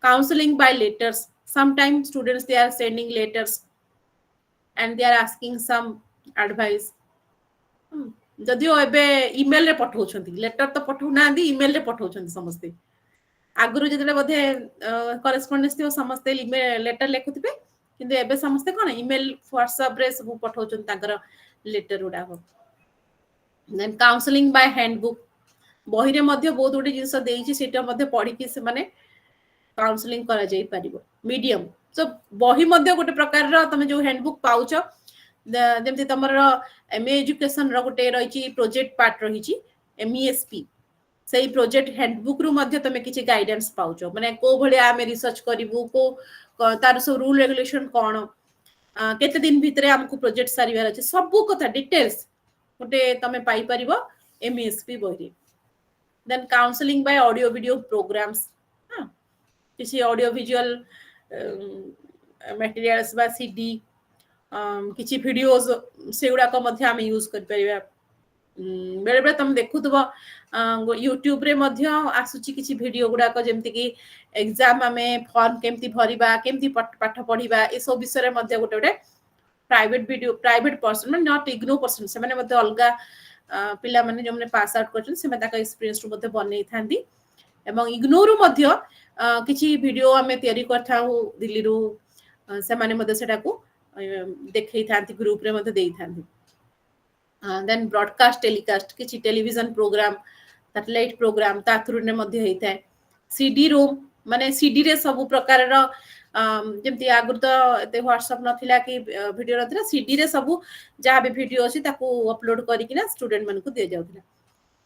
Speaker 4: counseling by letters sometimes students they are sending letters and they are asking some advice जदियो एबे ईमेल रे पठाउछंती लेटर तो पठाउ ना दी ईमेल रे पठाउछंती समस्ते आगुरु जदले बधे करेस्पोंडेंस थियो समस्ते ईमेल लेटर लेखुथिबे किंतु एबे समस्ते कोन ईमेल व्हाट्सएप रे सब पठाउछंती ताकर लेटर उडा हो देन काउंसलिंग बाय हैंडबुक बही रे मध्ये बहुत उडी जिंस देइछि सेटा मध्ये पढी कि से माने काउंसलिंग करा जाई परिबो मीडियम सो बही मध्ये गोटे प्रकार रो तमे जो हैंडबुक पाउछ जेमति तमर एमए एजुकेशन रो गोटे रहिछि प्रोजेक्ट पार्ट रहिछि एमईएसपी सेही प्रोजेक्ट हैंडबुक रु मध्ये तमे किछि गाइडेंस पाउछ माने को भलिया आमे रिसर्च करिवु को तार सो रूल रेगुलेशन कोन केते दिन भितरे हमकु प्रोजेक्ट सारिवार अछि सब कथा डिटेल्स गोटे तमे पाई परिबो एमईएसपी बही then counselling by audio video programmes किसी ऑडियो विजुअल मटेरियल्स बा सीडी किसी वीडियोस सेगुडा को मध्ये हम यूज कर परिबा बेले बेले तुम देखुतबो YouTube रे मध्ये आसुची किसी वीडियो गुडा को जेमति कि एग्जाम हमें फॉर्म केमति भरिबा केमति पाठ पढिबा ए सब विषय रे मध्ये गोटे गोटे प्राइवेट वीडियो प्राइवेट पर्सन मतलब नॉट इग्नो पर्सन से माने मध्ये अलगा पिला माने जो माने पास आउट करछन से माने ताका एक्सपीरियंस रु मध्ये बनै थांदी एवं इग्नोर मध्ये किछि वीडियो हमें तयारी करथाउ दिल्ली रु से माने मध्ये सेटा को देखै थांती ग्रुप रे मध्ये देई थांती देन ब्रॉडकास्ट टेलीकास्ट किछि टेलीविजन प्रोग्राम सैटेलाइट प्रोग्राम ता थ्रू ने मध्ये हेइता सीडी रोम माने सीडी रे सब प्रकार रो जेमति आगुर तो एते व्हाट्सएप नथिला कि वीडियो नथिला सीडी रे सब जहा भी वीडियो अछि ताको अपलोड करि किना स्टूडेंट मन को दे जाउथिला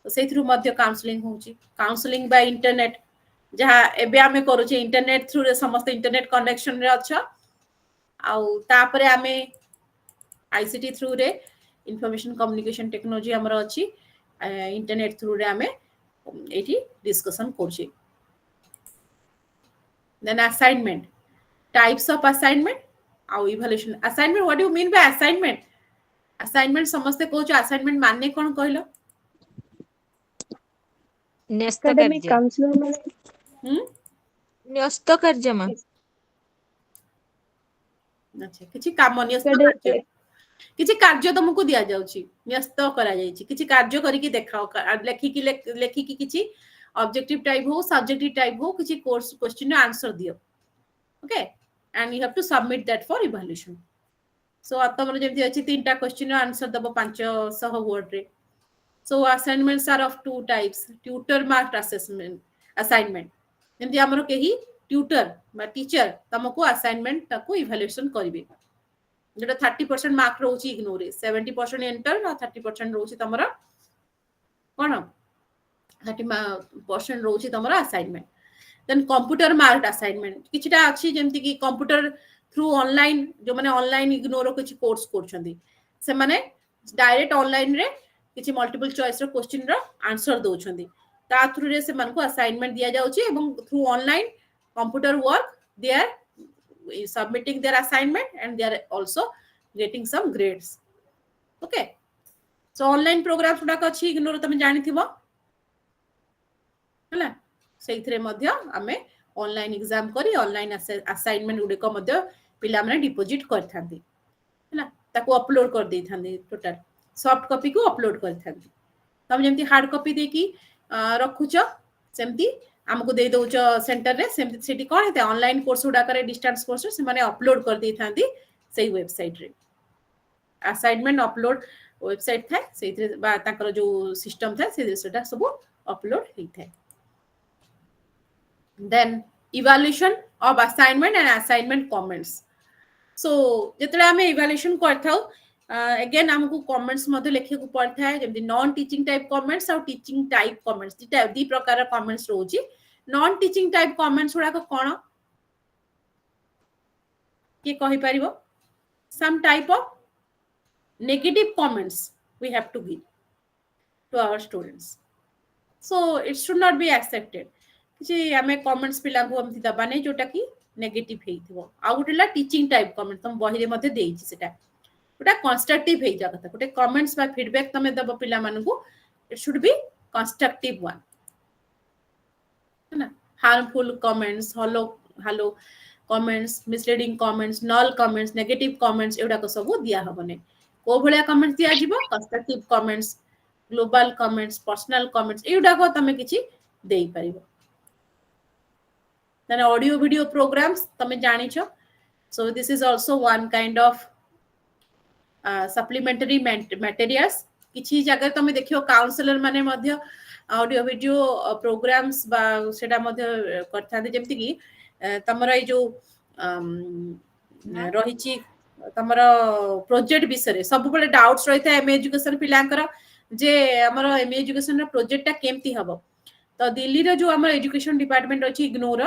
Speaker 4: तो से थ्रू मध्ये काउंसलिंग होउची काउंसलिंग बाय इंटरनेट जहा एबे आमे करू छी इंटरनेट थ्रू रे समस्त इंटरनेट कनेक्शन रे अच्छा आउ तापरे आमे आईसीटी थ्रू रे इंफॉर्मेशन कम्युनिकेशन टेक्नोलॉजी हमर अछि इंटरनेट थ्रू रे आमे एठी डिस्कशन करछि then assignment types of assignment आउ evaluation assignment what do you mean by assignment समस्त कहू छ असाइनमेंट माने कोन कहलो
Speaker 7: न्यस्त
Speaker 12: एकेडमिक
Speaker 7: कार्य
Speaker 12: काउंसलर माने
Speaker 7: न्यस्त कार्य मा
Speaker 4: अच्छा किछि काम न्यस्त कार्य किछि कार्य तुमको दिया जाउछि न्यस्त करा जाइछि किछि कार्य करी कि देखाओ लेखि कि किछि ऑब्जेक्टिव टाइप हो सब्जेक्टिव टाइप हो किछि कोर्स क्वेश्चन आंसर दियो okay and you have to submit that for evaluation so तमर जेमति अछि तीनटा क्वेश्चन आंसर दबो 500 वर्ड रे so assignments are of two types tutor marked assignment जेमति हमरो केही ट्यूटर बा टीचर तुमको असाइनमेंट ताको इवैल्यूएशन करिवे जेटा 30% मार्क रहउची इग्नोर रे 70% एंटर और 30% रहउची तमरा कोन 30% रहउची तमरा assignment then computer marked assignment किछटा अछि जेमति कि कंप्यूटर थ्रू ऑनलाइन जो माने ऑनलाइन इग्नोर रो किछि कोर्स करछंदी से माने डायरेक्ट ऑनलाइन रे किछि मल्टीपल चॉइस रो क्वेश्चन रो आंसर दोछंदी ता थ्रू रे से मन को असाइनमेंट दिया जाउची एवं through online computer work they are submitting their assignment and they are also getting some grades okay so online programs गुडा अछि इग्नोर तमे जानि थिबो हला सेइथरे मध्य हमें ऑनलाइन एग्जाम करी ऑनलाइन असाइनमेंट गुडे को मध्य पिला माने डिपॉजिट करथांती हला ताको अपलोड कर देथांती टोटल सॉफ्ट कॉपी को अपलोड करथांती तम जेमति हार्ड कॉपी दे की रखुछ सेमति हमको दे दउछ सेंटर रे सेठी कोन हेते ऑनलाइन कोर्स उडा करे डिस्टेंस कोर्स से माने अपलोड कर दै थांती सेही वेबसाइट रे असाइनमेंट अपलोड वेबसाइट था सेही बा ताकर जो सिस्टम था से सेटा सब अपलोड हेई था then evaluation of assignment and assignment comments so जेतले हमें इवैल्यूएशन करथाउ अगेन हमको कमेंट्स मध्ये लेखे को पड़ता है जेमति नॉन टीचिंग टाइप कमेंट्स और टीचिंग टाइप कमेंट्स दी प्रकार कमेंट्स रोची नॉन टीचिंग टाइप कमेंट्स उडा कोन के कहि परिबो some type of negative comments we have to give to our students so it should not be accepted कि हमें कमेंट्स पिला को हमति दबाने जोटा कि नेगेटिव हेइथिबो आ गुटेला टीचिंग टाइप कमेंट तुम बही रे मध्ये देइछि सेटा गोटे कंस्ट्रक्टिव हे जा कथा गोटे कमेंट्स बा फीडबैक तमे दबो पिला मानकु it should be constructive one है ना harmful comments hollow comments misleading comments null comments negative comments एडा को सब दिया हबने को भलिया कमेंट्स दिया जिवो constructive comments global comments personal comments एडा को तमे किछि देई परिबो then audio video programs तमे जानि छ so this is also one kind of supplementary materials किछि जगह तमे देखियो काउंसलर माने मध्य ऑडियो वीडियो प्रोग्राम्स बा सेटा मध्य करथा जेमति कि तमरा ए जो रहिछि तमरा प्रोजेक्ट विषय सब बळे डाउट्स रहिता एम एजुकेशन पिलांकर जे हमर एम एजुकेशन रो प्रोजेक्ट ता केमति हबो तो दिल्ली रो जो हमर एजुकेशन डिपार्टमेंट अछि इग्नोर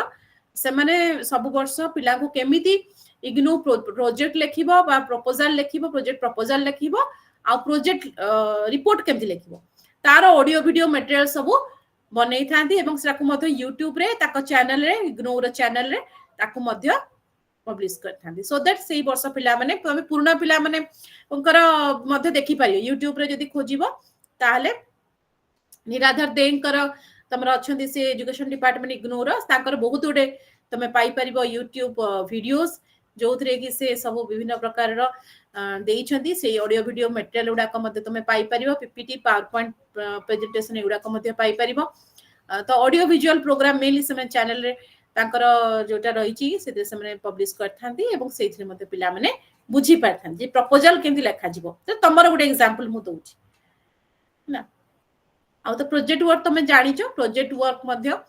Speaker 4: से माने सब वर्ष पिला को केमिति इग्नो प्रोजेक्ट लेखिबो बा प्रपोजल लेखिबो प्रोजेक्ट प्रपोजल लेखिबो आ प्रोजेक्ट रिपोर्ट केमति लेखिबो तार ऑडियो वीडियो मटेरियल सब बनै थांती एवं सेटा को मध्य YouTube रे ताको चैनल रे इग्नो रो चैनल रे ताको मध्य पब्लिश करथांती सो दैट सेही वर्ष पिला माने तमे पूर्ण पिला माने उनकर मध्य देखि पारियो YouTube रे जदी खोजिबो ताले निराधर देंकर तमरा अछंती से एजुकेशन डिपार्टमेंट इग्नोर तांकर बहुत उडे तमे पाई परिबो YouTube वीडियोस जोथरे कि से सब विभिन्न प्रकार रो देई छंती से ऑडियो वीडियो मटेरियल उडा को मते तमे पाई परिबो पीपीटी पावर पॉइंट प्रेजेंटेशन उडा को मते पाई परिबो तो ऑडियो विजुअल प्रोग्राम मेनली से चैनल रे तांकर जोटा रहिची से से माने पब्लिश करथांती एवं सेथरे मते पिला माने बुझी पारथान जे प्रपोजल केमति लेखा जीवो तो तमरो गुटे एग्जांपल मु दउची ना आ तो प्रोजेक्ट वर्क तमे जानि छो प्रोजेक्ट वर्क मध्य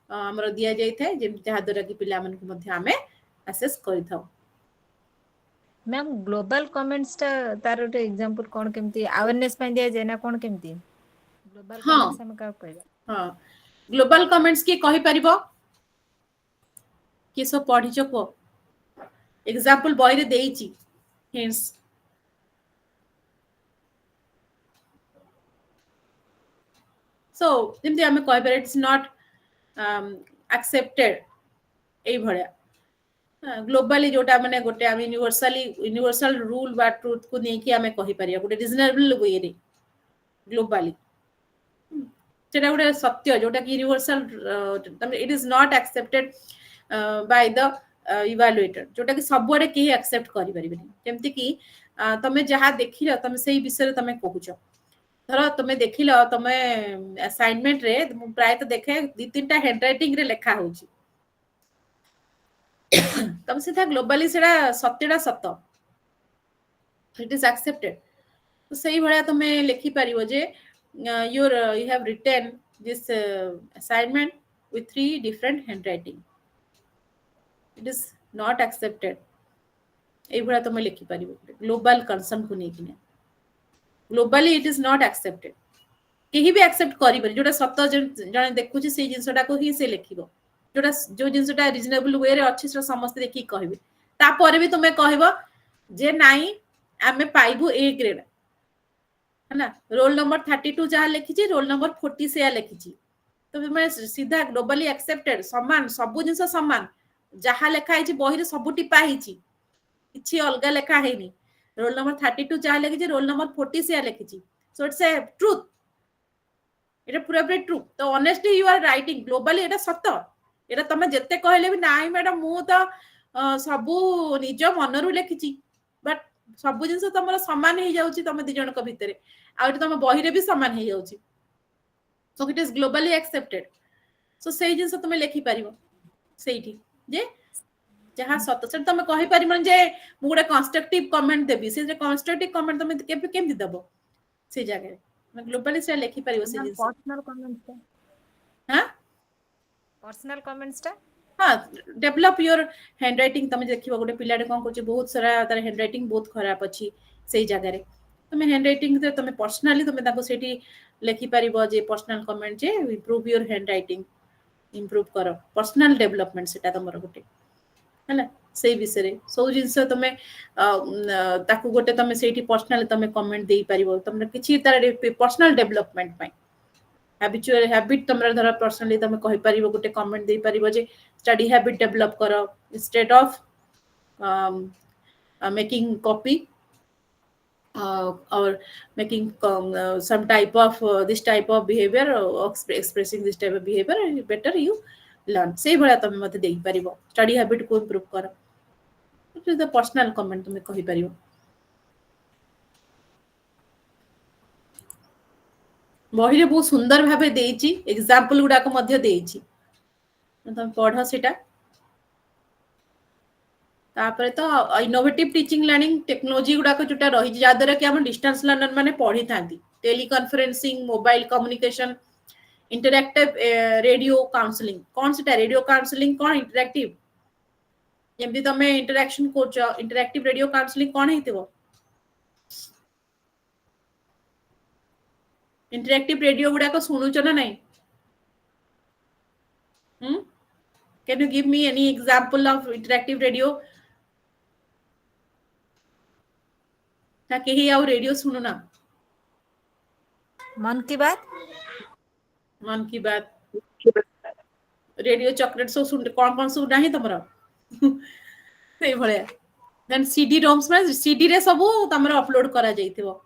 Speaker 4: हमरो दिया जाय थाए जे जहा द्वारा कि पिला मन को मध्य हमें असेस करि थाउ
Speaker 7: मैम ग्लोबल कमेंट्स ता तार एक एग्जांपल कोन केमती अवेयरनेस पे दिया जाय ना कोन केमती ग्लोबल
Speaker 4: हाँ।
Speaker 7: कमेंट्स हम का कहबा
Speaker 4: हां ग्लोबल कमेंट्स के कहि परिबो कि सो पढि छ को एग्जांपल बॉय रे देइची हिंट्स सो जेमति हमें कहि पर इट्स नॉट एक्सेप्टेड ए भळ्या ग्लोबली जोटा माने गोटे हम यूनिवर्सल रूल बा ट्रुथ को नै कि हमें कहि परिया गोटे रीजनेबल वे रे ग्लोबली सेटा गोटे सत्य जोटा कि universal it is not accepted by the evaluator जोटा कि सब बडे के एक्सेप्ट करि परिबे जेमति कि तमे जहा देखिलो तमे सेही विषय रे तमे कहूछ धर तमे देखिलो तमे असाइनमेंट रे प्राय तो देखे 2-3टा हैंडराइटिंग रे लिखा होची तब सीधा ग्लोबली सेटा सत्यटा सत्य इट इज एक्सेप्टेड तो सही भळा तमे लिखि परिबो जे you have written this assignment with 3 different handwriting it is not accepted ए भळा तमे लिखि परिबो ग्लोबल कंसर्न को नै कि globally it is not accepted केही भी एक्सेप्ट करि पर जोटा सत्य जने देखु छी से जिंसटा को ही से लिखिबो जोटा जो जिंसटा रीजनेबल वे रे अछि से समस्त देखि कहबे ता पर भी तुमे कहबो जे नाही हमें पाइबो ए ग्रेड है ना रोल नंबर 32 जहाँ लिखी रोल नंबर 40 से लिखी तो मैं सीधा ग्लोबली एक्सेप्टेड समान सब जिनस समान जहाँ लेखा है बही सब टिपा किछि अलग लेखा है रोल नंबर 32 जहाँ लिखी रोल नंबर 40 से लिखी सो इट्स ए ट्रूथ एटा पूरा पूरा ट्रू तो honestly you are writing globally एटा सत्य एटा तमे जत्ते कहले भी नाही मैडम मु तो सबु निज मनरु लिखी बट सब जिनस तमरा समान हो जाउची तमे दि जणक भितरे आ तम बही रे भी समान हो जाउची so it is globally accepted so सेही जिनस तमे लिखि परिबो सेही जे जहां सत से तमे कहि परिबन जे मु गुडे कंस्ट्रक्टिव कमेंट देबी से जे कंस्ट्रक्टिव कमेंट तमे केम दबो से जगह रे ग्लोबली से लिखि परिबो से जिनस
Speaker 7: पर्सनल कमेंट्स
Speaker 4: हां
Speaker 7: पर्सनल कमेंट्स ता
Speaker 4: हाँ डेवलप योर हैंडराइटिंग तमे देखिबो गोटे पिलाडे कोन करछि बहुत सारा तार हैंडराइटिंग बहुत खराब अछि सेही जगह रे तमे हैंडराइटिंग ते तमे पर्सनली तमे ताको सेठी लिखि परिबो जे पर्सनल कमेंट जे इंप्रूव योर हैंडराइटिंग इंप्रूव करो पर्सनल डेवलपमेंट सेटा तमरो गोटे हैला सेही विषय रे सो जिंस तमे ताको गोटे तमे सेठी पर्सनली तमे कमेंट देई परिबो तमरे किछि तार पर्सनल डेवलपमेंट पय हैबिचुअल हैबिट तमरा धर पर्सनली तमे कहि परिबो गोटे कमेंट देई परिबो जे स्टडी हैबिट डेवलप करो instead of making copy or making some type of this type of behavior expressing this type of behavior better you learn से भला तमे मते देई परिबो स्टडी हैबिट को इंप्रूव करो it is the personal comment तमे कहि परिबो बही रे बहुत सुंदर भाबे देइची एग्जांपल गुडा को मध्य देइची तमे पढो सेटा तापर तो इनोवेटिव टीचिंग लर्निंग टेक्नोलॉजी गुडा को जोटा रही जा द्वारा कि हम डिस्टेंस लर्नर माने पढी थांती teleconferencing mobile communication interactive radio counselling कौन सेटा रेडियो काउंसलिंग कौन इंटरैक्टिव जेमति तमे इंटरैक्शन कोच इंटरैक्टिव रेडियो काउंसलिंग कौन हेतिबो इंटरैक्टिव रेडियो गुडा को सुनुचो ना नहीं can you give me any example of interactive radio ताकि ही आउ रेडियो सुनो ना
Speaker 7: मन की बात
Speaker 4: रेडियो चॉकलेट सो सुन कौन सुन नाही तमरा सेही भले देन सीडी रोम्स में सीडी रे सब तमरा अपलोड करा जाइथिबो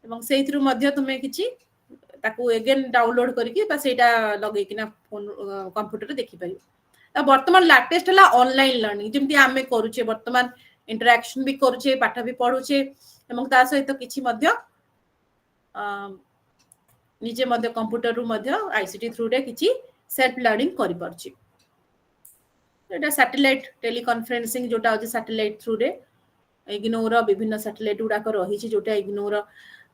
Speaker 4: एवं सेहिथरु मध्य तुमे किछि ताकू अगेन डाउनलोड करके बा सेटा लगै किना फोन कंप्यूटर रे देखि परिबो वर्तमान लेटेस्ट हला ऑनलाइन लर्निंग जेमति आमे करूचे वर्तमान इंटरैक्शन भी करूचे पाठ भी पढुचे एवं ता सहित किछि मध्य निजे मध्य कंप्यूटर रु मध्य आईसीटी थ्रू रे किछि सेल्फ लर्निंग करि परछि एटा सैटेलाइट टेलीकॉन्फ्रेंसिंग जोटा होचे सैटेलाइट थ्रू रे इग्नोर विभिन्न सैटेलाइट गुड़ाक रही जोटा इग्नोर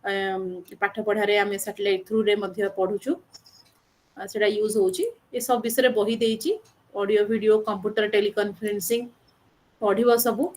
Speaker 4: पाठ पढ़ारे आम सैटेलाइट थ्रू रे मध्य पढ़ुचु सेटा यूज होची ए सब विषय बही देइची ऑडियो वीडियो कंप्यूटर टेलीकॉन्फ्रेंसिंग पढ़िबो सबु